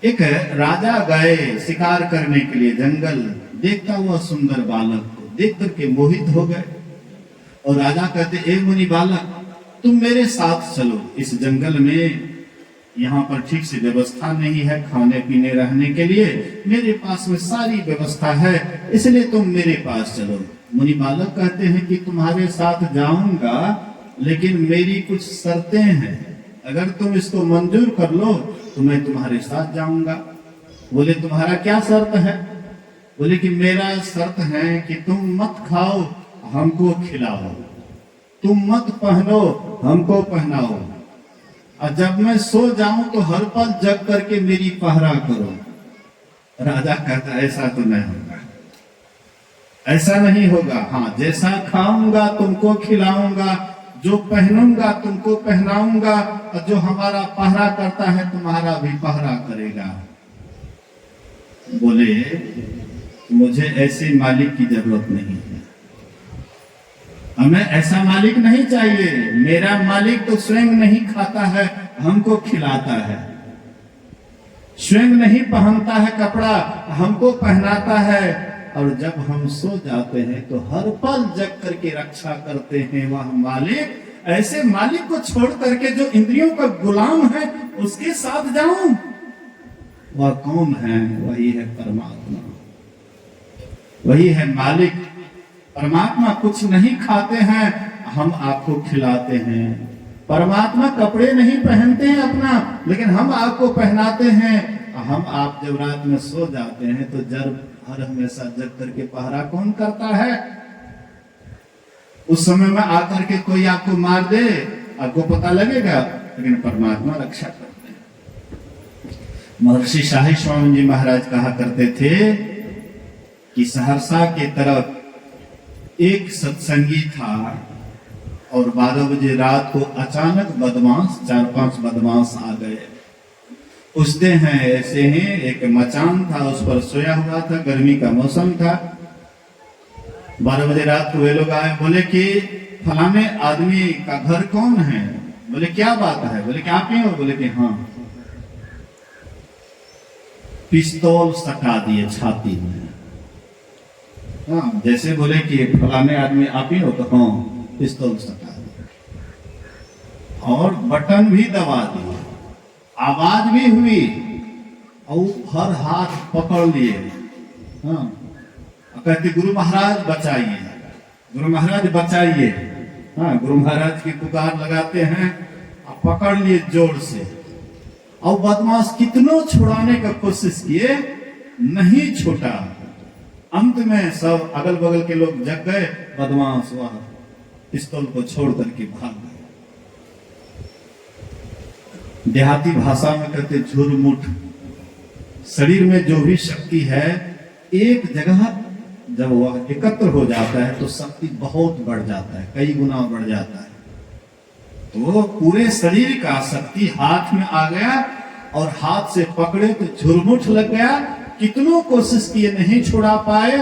एक राजा गए शिकार करने के लिए जंगल, देखता हुआ सुंदर बालक को देख करके मोहित हो गए और राजा कहते, ए मुनि बालक तुम मेरे साथ चलो, इस जंगल में यहाँ पर ठीक से व्यवस्था नहीं है खाने पीने रहने के लिए, मेरे पास में सारी व्यवस्था है, इसलिए तुम मेरे पास चलो। मुनि बालक कहते हैं कि तुम्हारे साथ जाऊंगा, लेकिन मेरी कुछ शर्तें हैं, अगर तुम इसको मंजूर कर लो तो मैं तुम्हारे साथ जाऊंगा। बोले तुम्हारा क्या शर्त है? बोले कि मेरा शर्त है कि तुम मत खाओ हमको खिलाओ, तुम मत पहनो हमको पहनाओ, और जब मैं सो जाऊं तो हर पल जग करके मेरी पहरा करो। राजा कहता ऐसा तो नहीं होगा, ऐसा नहीं होगा। हाँ, जैसा खाऊंगा तुमको खिलाऊंगा, जो पहनूंगा तुमको पहनाऊंगा, और जो हमारा पहरा करता है तुम्हारा भी पहरा करेगा। बोले मुझे ऐसे मालिक की जरूरत नहीं है, हमें ऐसा मालिक नहीं चाहिए। मेरा मालिक तो स्वयं नहीं खाता है, हमको खिलाता है, स्वयं नहीं पहनता है कपड़ा, हमको पहनाता है, और जब हम सो जाते हैं तो हर पल जग करके रक्षा करते हैं वह मालिक। ऐसे मालिक को छोड़ करके जो इंद्रियों का गुलाम है उसके साथ जाऊं? वह कौन है? वही है परमात्मा, वही है मालिक। परमात्मा कुछ नहीं खाते हैं, हम आपको खिलाते हैं। परमात्मा कपड़े नहीं पहनते हैं अपना, लेकिन हम आपको पहनाते हैं। हम आप जब रात में सो जाते हैं तो जब हर हमेशा जग करके पहरा कौन करता है? उस समय में आकर के कोई आपको मार दे, आपको पता लगेगा, लेकिन परमात्मा रक्षा करते हैं। महर्षि शाही स्वामी जी महाराज कहा करते थे कि सहरसा के तरफ एक सत्संगी था और 12 बजे रात को अचानक बदमाश 4-5 बदमाश आ गए। पूछते हैं ऐसे ही एक मचान था, उस पर सोया हुआ था, गर्मी का मौसम था। 12 बजे रात को वे लोग आए, बोले कि फलाने आदमी का घर कौन है? बोले क्या बात है? बोले कि आप ही हो? बोले कि हाँ। पिस्तौल सटा दिए छाती में। हाँ, जैसे बोले कि फलाने आदमी आप ही हो, तो हाँ, पिस्तौल सटा दिया और बटन भी दबा दिया, आवाज भी हुई और हर हाथ पकड़ लिए। हाँ, कहते गुरु महाराज बचाइए, गुरु महाराज बचाइए। हाँ, गुरु महाराज की पुकार लगाते हैं, पकड़ लिए जोर से, और बदमाश कितनों छुड़ाने का कोशिश किए, नहीं छूटा। अंत में सब अगल बगल के लोग जग गए, बदमाश वह पिस्तौल को छोड़ करके भाग गए। देहाती भाषा में कहते झुरमुठ। शरीर में जो भी शक्ति है, एक जगह जब वह एकत्र हो जाता है तो शक्ति बहुत बढ़ जाता है, कई गुना बढ़ जाता है। तो पूरे शरीर का शक्ति हाथ में आ गया, और हाथ से पकड़े तो झुरमुठ लग गया। कितनों कोशिश किए, नहीं छुड़ा पाए।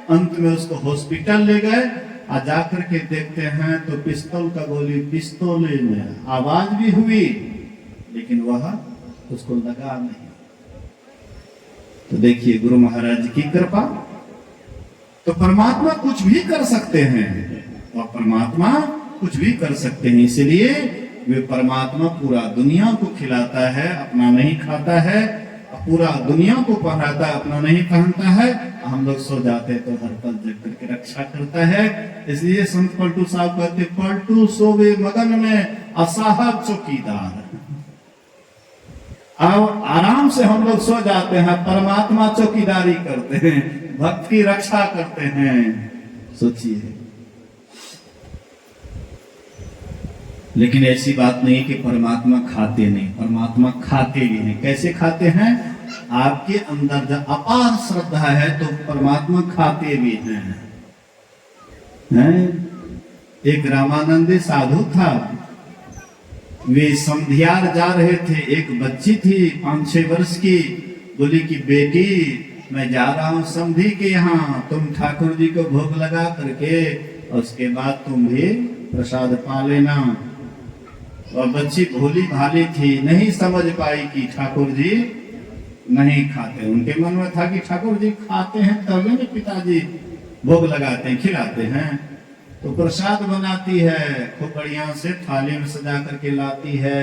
अंत में उसको हॉस्पिटल ले गए, और जाकर के देखते हैं तो पिस्तौल का गोली पिस्तौले में आवाज भी हुई, लेकिन वह उसको लगा नहीं। तो देखिए गुरु महाराज की कृपा। तो परमात्मा कुछ भी कर सकते हैं, और परमात्मा कुछ भी कर सकते हैं। इसलिए वे परमात्मा पूरा दुनिया को खिलाता है, अपना नहीं खाता है, पूरा दुनिया को पहनाता है, अपना नहीं पहनता है। हम लोग सो जाते तो हर पल जग करके रक्षा करता है। इसलिए संत पलटू साहब कहते, पलटू सोवे मगन में असाहब चौकीदार। अब आराम से हम लोग सो जाते हैं, परमात्मा चौकीदारी करते हैं, भक्त की रक्षा करते हैं। सोचिए, लेकिन ऐसी बात नहीं कि परमात्मा खाते नहीं, परमात्मा खाते भी हैं। कैसे खाते हैं? आपके अंदर जब अपार श्रद्धा है तो परमात्मा खाते भी हैं? एक रामानंदी साधु था, वे समधियार जा रहे थे। एक बच्ची थी 5-6 वर्ष की, बोली कि बेटी मैं जा रहा हूँ समधी के यहाँ, तुम ठाकुर जी को भोग लगा करके और उसके बाद तुम भी प्रसाद पा लेना। और बच्ची भोली भाली थी, नहीं समझ पाई कि ठाकुर जी नहीं खाते। उनके मन में था कि ठाकुर जी खाते हैं तभी ना पिताजी भोग लगाते हैं, खिलाते हैं। तो प्रसाद बनाती है, खूब बढ़िया से थाली में सजा करके लाती है,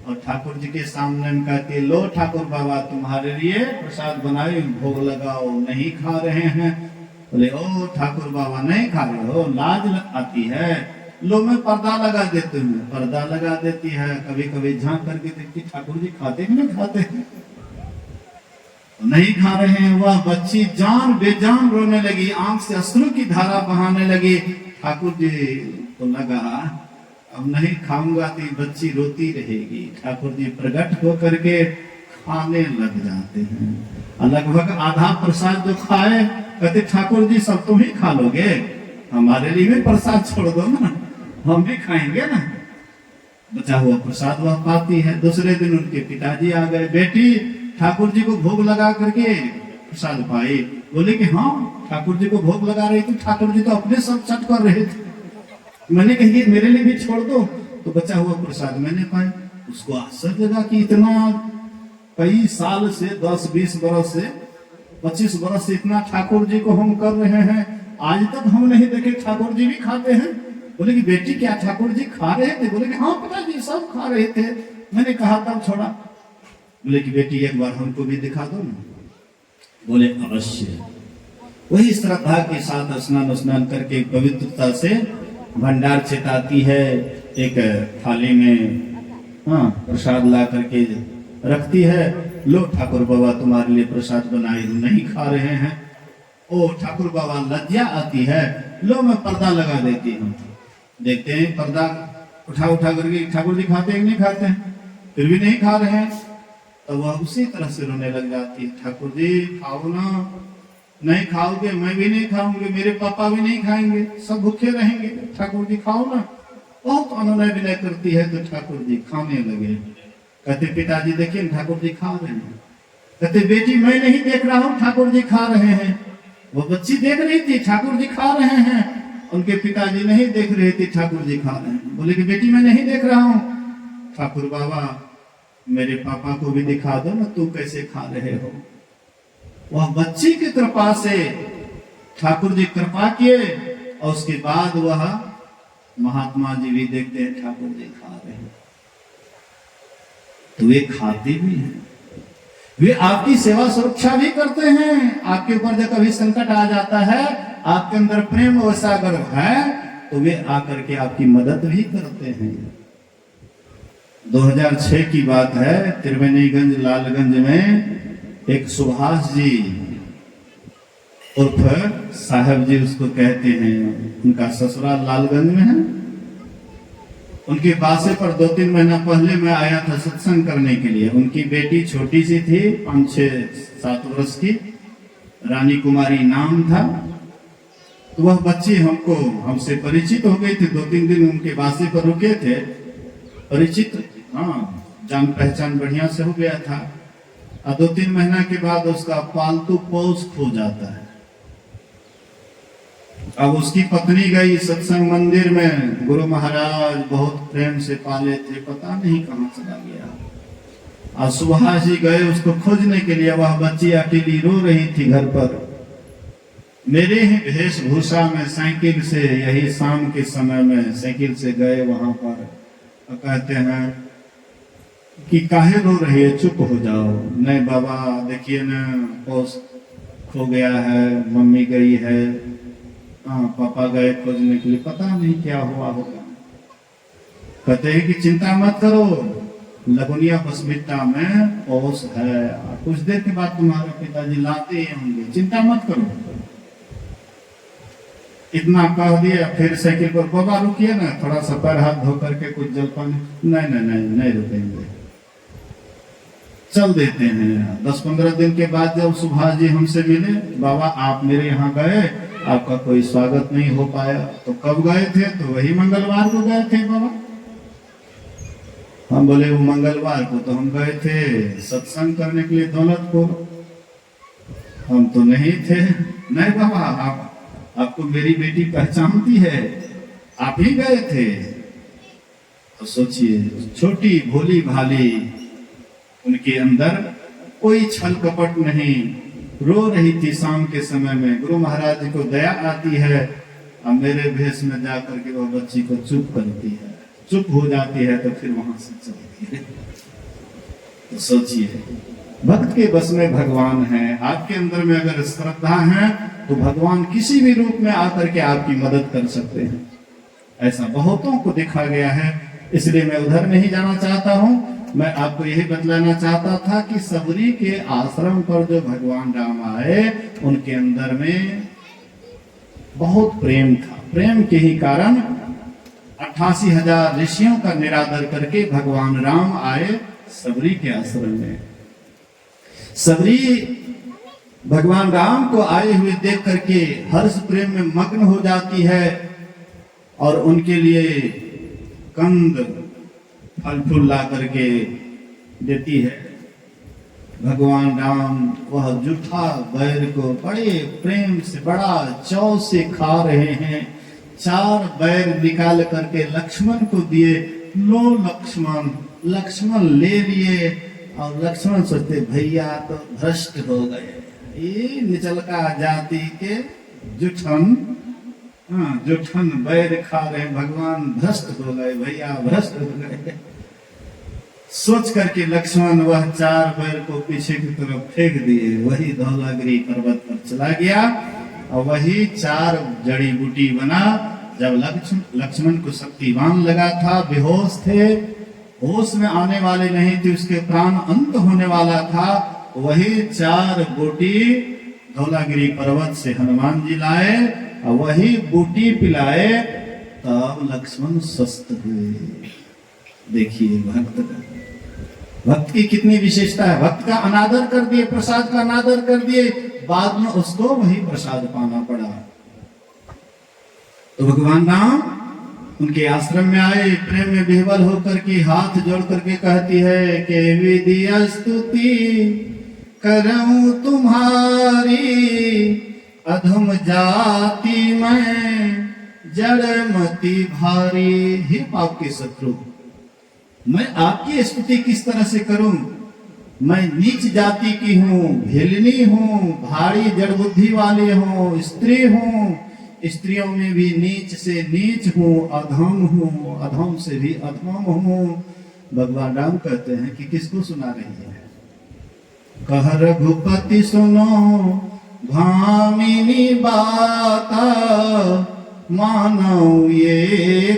और ठाकुर जी के सामने में कहती है, लो ठाकुर बाबा तुम्हारे लिए प्रसाद बनाई, भोग लगाओ। नहीं खा रहे हैं। बोले, ओ ठाकुर बाबा नहीं खा रहे हो, लाज आती है, लो मैं पर्दा लगा देती हूँ। पर्दा लगा देती है, कभी कभी झांक करके देखती ठाकुर जी खाते कि नहीं खाते हैं। नहीं खा रहे हैं। वह बच्ची जान बेजान रोने लगी, आंख से अश्रु की धारा बहाने लगी। ठाकुर जी को लगा अब नहीं खाऊंगा तो बच्ची रोती रहेगी। ठाकुर जी प्रकट होकर के खाने लग जाते हैं। लगभग आधा प्रसाद जो खाए, कहते ठाकुर जी सब तुम ही खा लोगे, हमारे लिए भी प्रसाद छोड़ दो ना, हम भी खाएंगे ना। बचा हुआ प्रसाद वह पाती है। दूसरे दिन उनके पिताजी आ गए, बेटी ठाकुर जी को भोग लगा करके प्रसाद पाई। बोले कि हाँ ठाकुर जी को भोग लगा रही थी, ठाकुर जी तो अपने सब चट कर रहे थे, मैंने कही मेरे लिए भी छोड़ दो। तो बचा हुआ प्रसाद मैंने पाई। उसको आश्चर्य लगा कि इतना कई साल से 10-20 बरस से 25 बरस से इतना ठाकुर जी को हम कर रहे हैं, आज तक हम नहीं देखे ठाकुर जी भी खाते हैं। बोले कि बेटी क्या ठाकुर जी खा रहे थे? बोले कि हाँ पिताजी सब खा रहे थे, मैंने कहा तब छोड़ा। बोले कि बेटी एक बार हमको भी दिखा दो ना। बोले अवश्य। वही श्रद्धा के साथ स्नान करके पवित्रता से भंडार चिताती है, एक थाली में हाँ प्रसाद ला करके रखती है। लो ठाकुर बाबा तुम्हारे लिए प्रसाद बनाए, नहीं खा रहे हैं। ओ ठाकुर बाबा लज्जा आती है, लो मैं पर्दा लगा देती हूँ। देखते हैं पर्दा उठा करके ठाकुर जी खाते हैं नहीं खाते हैं, फिर भी नहीं खा रहे हैं। तो वह उसी तरह से रोने लग जाती है, ठाकुर जी खाओ ना, नहीं खाओगे मैं भी नहीं खाऊंगी, मेरे पापा भी नहीं खाएंगे, सब भूखे रहेंगे, ठाकुर जी खाओ ना। बहुत अनुनय विनय करती है तो ठाकुर जी खाने लगे। कहते पिताजी देखिए ठाकुर जी खा रहे हैं। कहते बेटी मैं नहीं देख रहा हूँ, ठाकुर जी खा रहे हैं। वो बच्ची देख रही थी ठाकुर जी खा रहे हैं, उनके पिताजी नहीं देख रहे थे, ठाकुर जी खा रहे हैं। बोले कि बेटी मैं नहीं देख रहा हूँ। ठाकुर बाबा मेरे पापा को भी दिखा दो ना, तू कैसे खा रहे हो। वह बच्ची की कृपा से ठाकुर जी कृपा किए, और उसके बाद वह महात्मा जी भी देखते हैं ठाकुर जी खा रहे हैं, तो वे खाते भी हैं, वे आपकी सेवा सुरक्षा भी करते हैं। आपके ऊपर जब कभी संकट आ जाता है, आपके अंदर प्रेम वैसा अगर है तो वे आकर के आपकी मदद भी करते हैं। 2006 की बात है, त्रिवेणीगंज लालगंज में एक सुभाष जी उर्फ साहब जी उसको कहते हैं, उनका ससुराल लालगंज में है। उनके बासे पर 2-3 महीना पहले मैं आया था सत्संग करने के लिए। उनकी बेटी छोटी सी थी, 5-6-7 वर्ष की, रानी कुमारी नाम था। तो वह बच्ची हमसे परिचित हो गई थी। 2-3 दिन उनके बासे पर रुके थे, परिचित, हाँ, जान पहचान बढ़िया से हो गया था। और 2-3 महीना के बाद उसका पालतू पौष खो जाता है। अब उसकी पत्नी गई सत्संग मंदिर में, गुरु महाराज बहुत प्रेम से पाले थे, पता नहीं कहां चला गया। और सुभाष जी गए उसको खोजने के लिए। वह बच्ची अकेली रो रही थी घर पर। मेरे ही वेशभूषा में साइकिल से, यही शाम के समय में साइकिल से गए वहां पर। और कहते हैं कि काहे रो रही है, चुप हो जाओ। नहीं बाबा देखिए ना, पौष खो गया है, मम्मी गई है, हाँ पापा गए खोजने के लिए, पता नहीं क्या हुआ होगा। कहते हैं कि चिंता मत करो, लगुनिया बसमिट्टा में पौष है, कुछ देर के बाद तुम्हारे पिताजी लाते ही होंगे, चिंता मत करो। इतना कह दिया। फिर साइकिल पर, बाबा रुकिए ना, थोड़ा सा पैर हाथ धो करके कुछ जलपान। नहीं नहीं नहीं नहीं रुकेंगे, चल देते हैं। 10-15 दिन के बाद जब सुभाष जी हमसे मिले, बाबा आप मेरे यहाँ गए, आपका कोई स्वागत नहीं हो पाया। तो कब गए थे? तो वही मंगलवार को गए थे बाबा। हम बोले वो मंगलवार को तो हम गए थे सत्संग करने के लिए दौलतपुर, हम तो नहीं थे। नहीं बाबा आपको मेरी बेटी पहचानती है, आप ही गए थे। तो सोचिए, छोटी भोली भाली, उनके अंदर कोई छल कपट नहीं, रो रही थी शाम के समय में। गुरु महाराज जी को दया आती है और मेरे भेष में जाकर के वह बच्ची को चुप करती है, चुप हो जाती है, तो फिर वहां से चलती है। तो सोचिए, भक्त के बस में भगवान है। आपके अंदर में अगर श्रद्धा है तो भगवान किसी भी रूप में आकर के आपकी मदद कर सकते हैं। ऐसा बहुतों को देखा गया है। इसलिए मैं उधर नहीं जाना चाहता हूं। मैं आपको यही बतलाना चाहता था कि सबरी के आश्रम पर जो भगवान राम आए, उनके अंदर में बहुत प्रेम था। प्रेम के ही कारण 88,000 ऋषियों का निरादर करके भगवान राम आए सबरी के आश्रम में। सबरी भगवान राम को आए हुए देख करके हर्ष प्रेम में मग्न हो जाती है और उनके लिए कंद फल फूल ला करके देती है। भगवान राम वह जूठा बैर को बड़े प्रेम से, बड़ा चाव से खा रहे हैं। 4 बैर निकाल करके लक्ष्मण को दिए। लो लक्ष्मण, लक्ष्मण ले लिए। और लक्ष्मण सोचते भैया तो भ्रष्ट हो गए, ये निचलका जाति के जुठन, जुठन बैर खा रहे, भगवान भ्रष्ट हो गए, भैया भ्रष्ट हो गए। सोच करके लक्ष्मण वह 4 बैर को पीछे की तरफ फेंक दिए। वही धौलागिरी पर्वत पर चला गया और वही 4 जड़ी बूटी बना। जब लक्ष्मण को शक्तिवान लगा था, बेहोश थे, होश में आने वाले नहीं थे, उसके प्राण अंत होने वाला था, वही 4 बूटी धौलागिरी पर्वत से हनुमान जी लाए और वही बूटी पिलाए, तब लक्ष्मण स्वस्थ हुए। देखिए भक्त की कितनी विशेषता है। भक्त का अनादर कर दिए, प्रसाद का अनादर कर दिए, बाद में उसको वही प्रसाद पाना पड़ा। तो भगवान राम उनके आश्रम में आए, प्रेम में विह्वल होकर के हाथ जोड़ करके कहती है कि विधिया स्तुति करऊं तुम्हारी, अधम जाति में जड़मति भारी। हे पाप के शत्रु, मैं आपकी स्तुति किस तरह से करूं? मैं नीच जाति की हूं, भेलनी हूं, भारी जड़ बुद्धि वाली हूं, स्त्री हूं, स्त्रियों में भी नीच से नीच हूं, अधम हूं, अधम से भी अधम हूं। भगवान राम कहते हैं कि किसको सुना रही है? कह रघुपति सुनो भामिनी बाता, मानव ये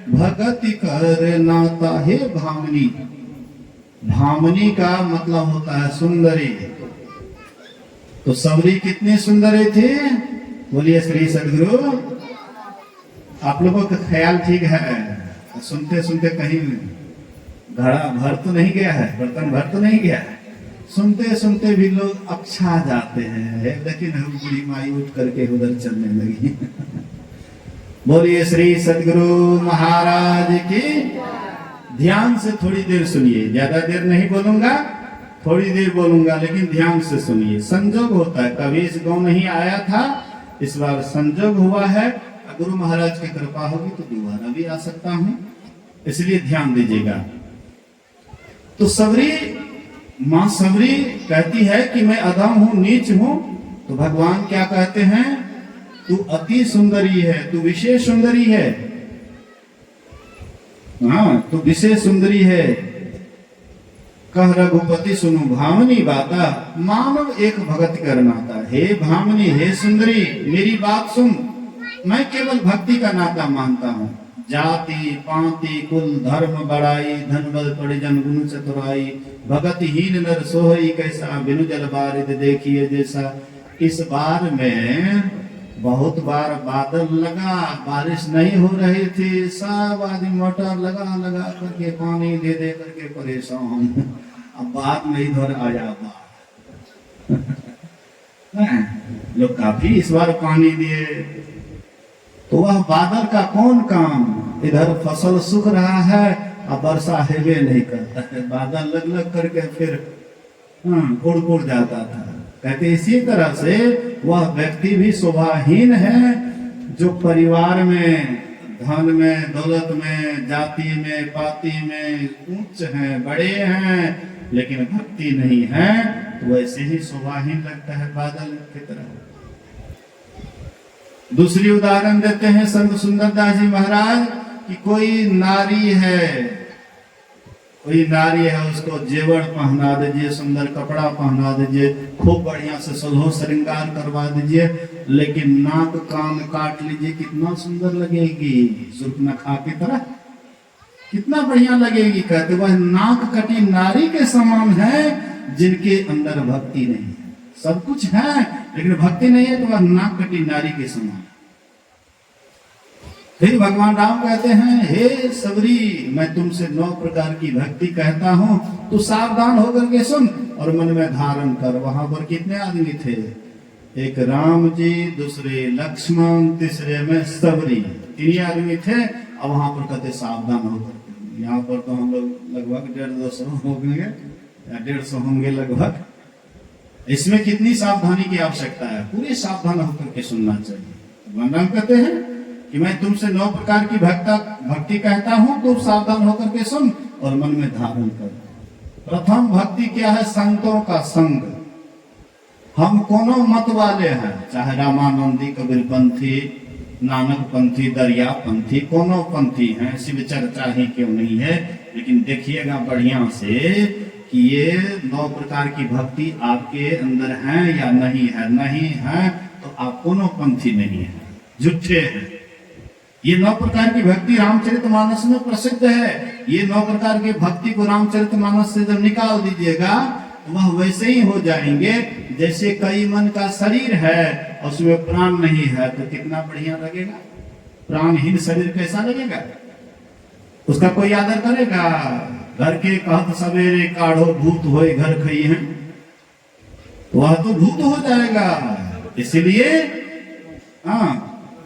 भगति कर नाता। हे भामनी, भामनी का मतलब होता है सुंदरी। तो सबरी कितनी सुंदरी थी? बोलिए श्री सदगुरु। आप लोगों का ख्याल ठीक है? सुनते सुनते कहीं घड़ा भर तो नहीं गया है, बर्तन भर तो नहीं गया है। सुनते सुनते भी लोग अक्छा जाते हैं। लेकिन हम बूढ़ी माई उठ करके उधर चलने लगी। बोलिए श्री सदगुरु महाराज की। ध्यान से थोड़ी देर सुनिए, ज्यादा देर नहीं बोलूंगा, थोड़ी देर बोलूंगा, लेकिन ध्यान से सुनिए। संजोग होता है, कभी इस गांव नहीं आया था, इस बार संजोग हुआ है। गुरु महाराज की कृपा होगी तो दोबारा भी आ सकता हूं, इसलिए ध्यान दीजिएगा। तो सबरी, मां सबरी कहती है कि मैं अधम हूं, नीच हूं। तो भगवान क्या कहते हैं? तू अति सुंदरी है, तू विशेष सुंदरी है। हाँ, तू विशेष सुंदरी है। कह रघुपति सुनो भामनी बाता, मानव एक भगत करनाता। हे भामनी, हे सुंदरी, मेरी बात सुन। मैं केवल भक्ति का नाता मानता हूँ। जाति पाति कुल धर्म बड़ाई, धन बल परिजन गुण चतुराई, भगत हीन नर सोहई कैसा, बिनु जल बारिद देखिए जैसा। इस बार में बहुत बार बादल लगा, बारिश नहीं हो रही थी, सब आदमी मोटर लगा लगा करके पानी दे दे करके परेशान। अब बाद में इधर आया लोग काफी इस बार पानी दिए। तो वह बादल का कौन काम? इधर फसल सूख रहा है अब वर्षा हेवे नहीं करता है, बादल लग लग करके फिर उड़ उड़ जाता था। कहते इसी तरह से वह व्यक्ति भी शोभाहीन है जो परिवार में, धन में, दौलत में, जाति में, पाति में ऊंच हैं, बड़े हैं, लेकिन भक्ति नहीं है, तो वैसे ही शोभाहीन लगता है बादल की तरह। दूसरी उदाहरण देते हैं संत सुंदरदास जी महाराज कि कोई नारी है, उसको जेवर पहना दीजिए, सुंदर कपड़ा पहना दीजिए, खूब बढ़िया से सलहो श्रृंगार करवा दीजिए, लेकिन नाक कान काट लीजिए, कितना सुंदर लगेगी, सुर्पनखा की तरह कितना बढ़िया लगेगी। कहते वह नाक कटी नारी के समान है जिनके अंदर भक्ति नहीं है। सब कुछ है लेकिन भक्ति नहीं है, तो वह नाक कटी नारी के समान। फिर भगवान राम कहते हैं, हे सबरी, मैं तुमसे 9 प्रकार की भक्ति कहता हूं, तू सावधान होकर के सुन और मन में धारण कर। वहां पर कितने आदमी थे? एक राम जी, दूसरे लक्ष्मण, तीसरे में सबरी, 3 आदमी थे। अब वहां पर कहते सावधान होकर। यहाँ पर तो हम लोग लगभग 150 होंगे या 150 होंगे लगभग। इसमें कितनी सावधानी की आवश्यकता है? पूरी सावधान होकर के सुनना चाहिए। भगवान राम कहते हैं कि मैं तुमसे 9 प्रकार की भक्ति कहता हूं, तो सावधान होकर के सुन और मन में धारण कर। प्रथम भक्ति क्या है? संतों का संग। हम कोनो मत वाले हैं, चाहे रामानंदी, कबीर पंथी, नानक पंथी, दरिया पंथी, कोनो पंथी हैं, शिव चर्चा ही क्यों नहीं है, लेकिन देखिएगा बढ़िया से कि ये 9 प्रकार की भक्ति आपके अंदर है या नहीं है। नहीं है तो आप कोनो पंथी नहीं है, झूठे हैं। ये 9 प्रकार की भक्ति रामचरितमानस में प्रसिद्ध है। ये 9 प्रकार की भक्ति को रामचरितमानस से जब निकाल दीजिएगा तो वह वैसे ही हो जाएंगे जैसे कई मन का शरीर है और उसमें प्राण नहीं है, तो कितना बढ़िया लगेगा। प्राणहीन शरीर कैसा लगेगा? उसका कोई आदर करेगा? घर के कहत सवेरे काढ़ो भूत होए घर खई हैं, वह तो भूत हो जाएगा। इसीलिए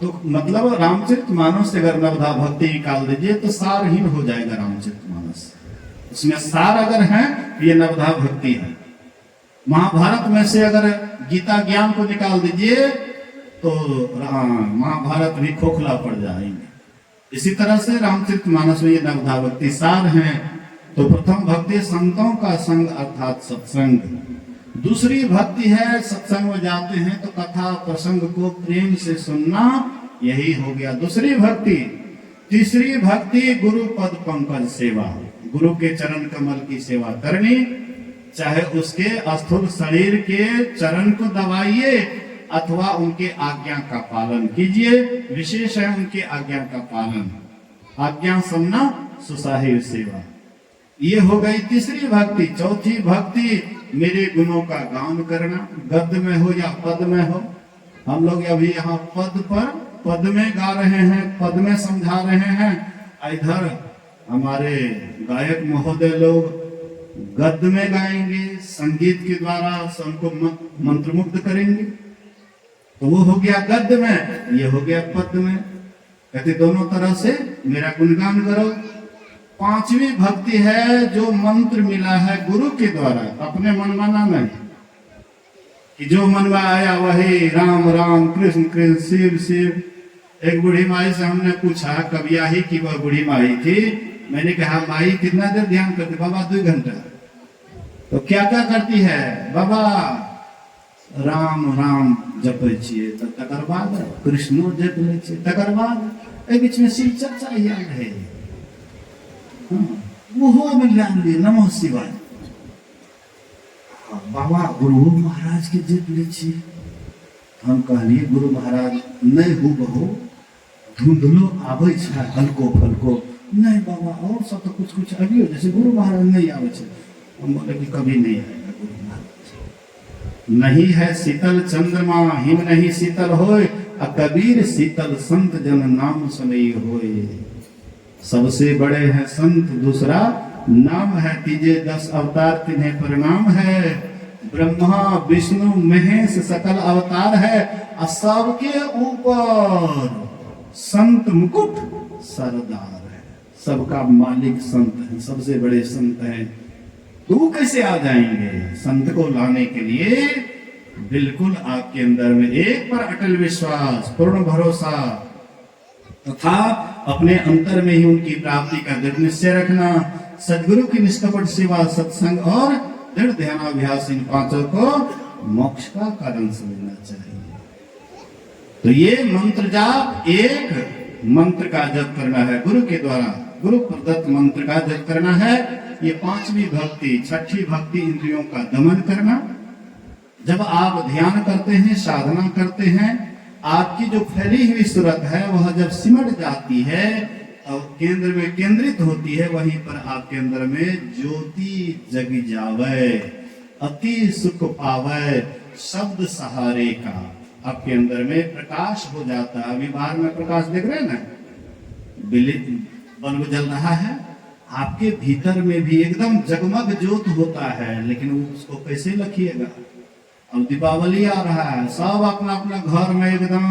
तो मतलब रामचरितमानस से अगर नवधा भक्ति निकाल दीजिए तो सारहीन हो जाएगा रामचरितमानस। उसमें सार अगर है तो ये नवधा भक्ति है। महाभारत में से अगर गीता ज्ञान को निकाल दीजिए तो महाभारत भी खोखला पड़ जाएंगे। इसी तरह से रामचरितमानस में ये नवधा भक्ति सार है। तो प्रथम भक्ति संतों का संग अर्थात सत्संग। दूसरी भक्ति है सत्संग में जाते हैं तो कथा प्रसंग को प्रेम से सुनना, यही हो गया दूसरी भक्ति। तीसरी भक्ति गुरु पद पंकज सेवा, गुरु के चरण कमल की सेवा करनी, चाहे उसके स्थूल शरीर के चरण को दबाइए अथवा उनके आज्ञा का पालन कीजिए। विशेष है उनके आज्ञा का पालन। आज्ञा सुनना सुसाहिब सेवा। ये हो गई तीसरी भक्ति। चौथी भक्ति मेरे गुणों का गान करना, गद्य में हो या पद में हो। हम लोग अभी यहाँ पद में गा रहे हैं, पद में समझा रहे हैं। इधर हमारे गायक महोदय लोग गद्य में गाएंगे, संगीत के द्वारा सबको मंत्रमुग्ध करेंगे। तो वो हो गया गद्य में, ये हो गया पद में। कहते दोनों तरह से मेरा गुणगान करो। पांचवी भक्ति है जो मंत्र मिला है गुरु के द्वारा, अपने मनमाना नहीं कि जो मन में आया वही राम राम कृष्ण कृष्ण शिव शिव। एक बूढ़ी माई से हमने पूछा, कबिया ही की वह बूढ़ी माई थी। मैंने कहा माई कितना देर ध्यान करती? बाबा 2 घंटा। तो क्या क्या करती है? बाबा राम राम जपे छिए, तकर बाद कृष्णो जप ले छिए, तकर बाद ए बीच में शिव चर्चा याद है। वो में ध्यान दिए नमः शिवाय। बाबा गुरु महाराज के जप ले छिए। हम कहलिए गुरु महाराज नहीं हो बहु धुंधलो आवे छै हल्को फल्को। नहीं बाबा और सब तो कुछ कुछ अभी हो, जैसे गुरु महाराज नहीं आवे छै। हम बोले कि कभी नहीं आएगा गुरु महाराज। नहीं है शीतल चंद्रमा हिम नहीं शीतल होय, कबीर शीतल संत जन नाम सुनई होय। सबसे बड़े हैं संत दूसरा नाम है, तीजे 10 अवतार तिन्हें प्रणाम है। ब्रह्मा विष्णु महेश सकल अवतार है, सबके ऊपर संत मुकुट सरदार है। सबका मालिक संत है, सबसे बड़े संत हैं। तो कैसे आ जाएंगे? संत को लाने के लिए बिल्कुल आपके अंदर में एक पर अटल विश्वास, पूर्ण भरोसा तथा अपने अंतर में ही उनकी प्राप्ति का दृढ़ निश्चय रखना। सदगुरु की निष्कपट सेवा, सत्संग और दृढ़ ध्यानाभ्यास, इन पांचों को मोक्ष का कारण समझना चाहिए। तो ये मंत्र जाप, एक मंत्र का जप करना है गुरु के द्वारा, गुरु प्रदत्त मंत्र का जप करना है। ये पांचवी भक्ति। छठी भक्ति इंद्रियों का दमन करना। जब आप ध्यान करते हैं, साधना करते हैं, आपकी जो फैली हुई सूरत है वह जब सिमट जाती है और केंद्र में केंद्रित होती है, वहीं पर आपके अंदर में ज्योति जग जावे, अति सुख पावे, शब्द सहारे का आपके अंदर में प्रकाश हो जाता है। अभी बाहर में प्रकाश देख रहे हैं ना, बल्ब जल रहा है, आपके भीतर में भी एकदम जगमग ज्योत होता है। लेकिन उसको कैसे रखिएगा? अब दीपावली आ रहा है, सब अपना अपना घर में एकदम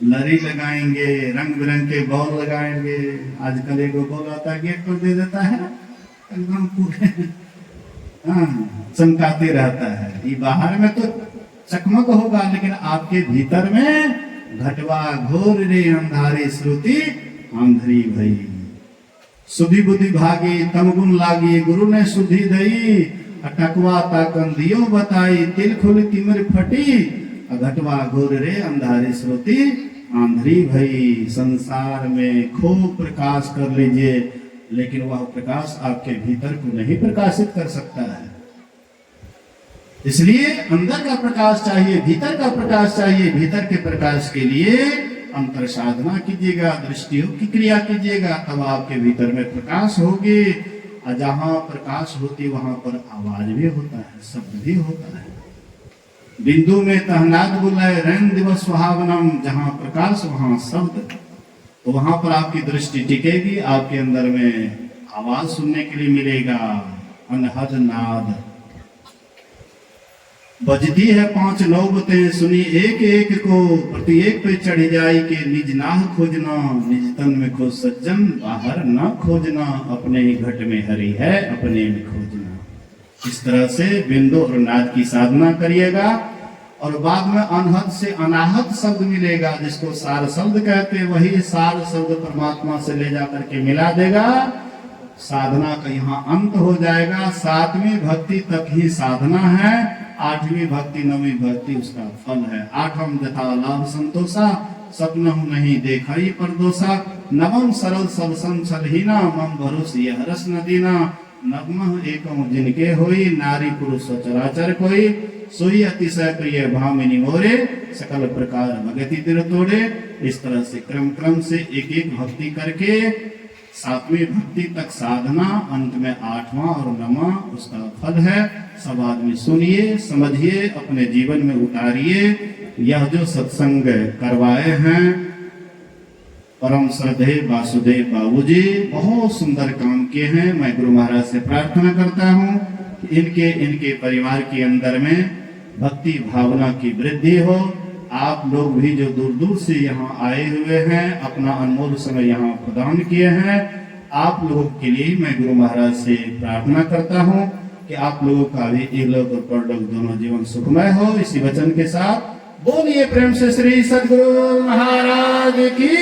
लरी लगाएंगे, रंग बिरंग के बॉल लगाएंगे। आजकल एक बॉल आता है गेट पर दे देता है, एकदम पूरे चमकाते रहता है। ये बाहर में तो चकमक होगा, लेकिन आपके भीतर में घटवा घोर रे अंधारी श्रुति आंधरी भई। सुधि बुद्धि भागी तम गुण लागी, गुरु ने सुधि दई, अटकवा ताकन दियो बताई, तिल खुल तिमिर फटी, घटवा घोर रे अंधारी श्रुति आंधरी भई। संसार में खूब प्रकाश कर लीजिए, लेकिन वह प्रकाश आपके भीतर को नहीं प्रकाशित कर सकता है। इसलिए अंदर का प्रकाश चाहिए, भीतर का प्रकाश चाहिए। भीतर के प्रकाश के लिए अंतर साधना कीजिएगा, दृष्टियों की क्रिया कीजिएगा, तब आपके भीतर में प्रकाश होगी। और जहां प्रकाश होती वहां पर आवाज भी होता है, शब्द भी होता है। बिंदु में तहनाद बुलाए रैन दिवस सुहावनम, जहां प्रकाश वहां शब्द। तो वहां पर आपकी दृष्टि टिकेगी, आपके अंदर में आवाज सुनने के लिए मिलेगा। अनहद नाद बजती है 5 नौबतें, सुनी एक एक को, प्रत्येक पे चढ़ जाई के निज नाह खोजना, निज तन में खोज सज्जन, बाहर ना खोजना, अपने ही घट में हरि है, अपने में खोजना। इस तरह से बिंदु और नाद की साधना करिएगा। और बाद में अनहद से अनाहत शब्द मिलेगा, जिसको सार शब्द कहते हैं। वही सार शब्द परमात्मा से ले जाकर के मिला देगा। साधना का यहाँ अंत हो जाएगा। 7वीं भक्ति तक ही साधना है, 8वीं भक्ति 9वीं भक्ति उसका फल है। 8म जथा लाभ संतोषा, सपनहु नहीं देखा ही परदोषा, 9म सरल सब संचलहीना, मम भरोस यह रस न दीना, नवमः एकम जिनके होई, नारी पुरुष सचराचर कोई, सोई अतिशय प्रिय भामिनी मोरे, सकल प्रकार भगति तिर तोड़े। इस तरह से क्रम क्रम से एक एक भक्ति करके 7वीं भक्ति तक साधना, अंत में 8वां और 9वां उसका फल है। सब आदमी सुनिए, समझिए, अपने जीवन में उतारिए। यह जो सत्संग करवाए हैं परम श्रद्धेय वासुदेव बाबूजी, बहुत सुंदर काम किए हैं। मैं गुरु महाराज से प्रार्थना करता हूँ कि इनके परिवार के अंदर में भक्ति भावना की वृद्धि हो। आप लोग भी जो दूर दूर से यहाँ आए हुए हैं, अपना अनमोल समय यहाँ प्रदान किए हैं, आप लोगों के लिए मैं गुरु महाराज से प्रार्थना करता हूँ कि आप लोगों का भी इहलोक और परलोक दोनों जीवन सुखमय हो। इसी वचन के साथ बोलिए प्रेम से श्री सद्गुरु महाराज की।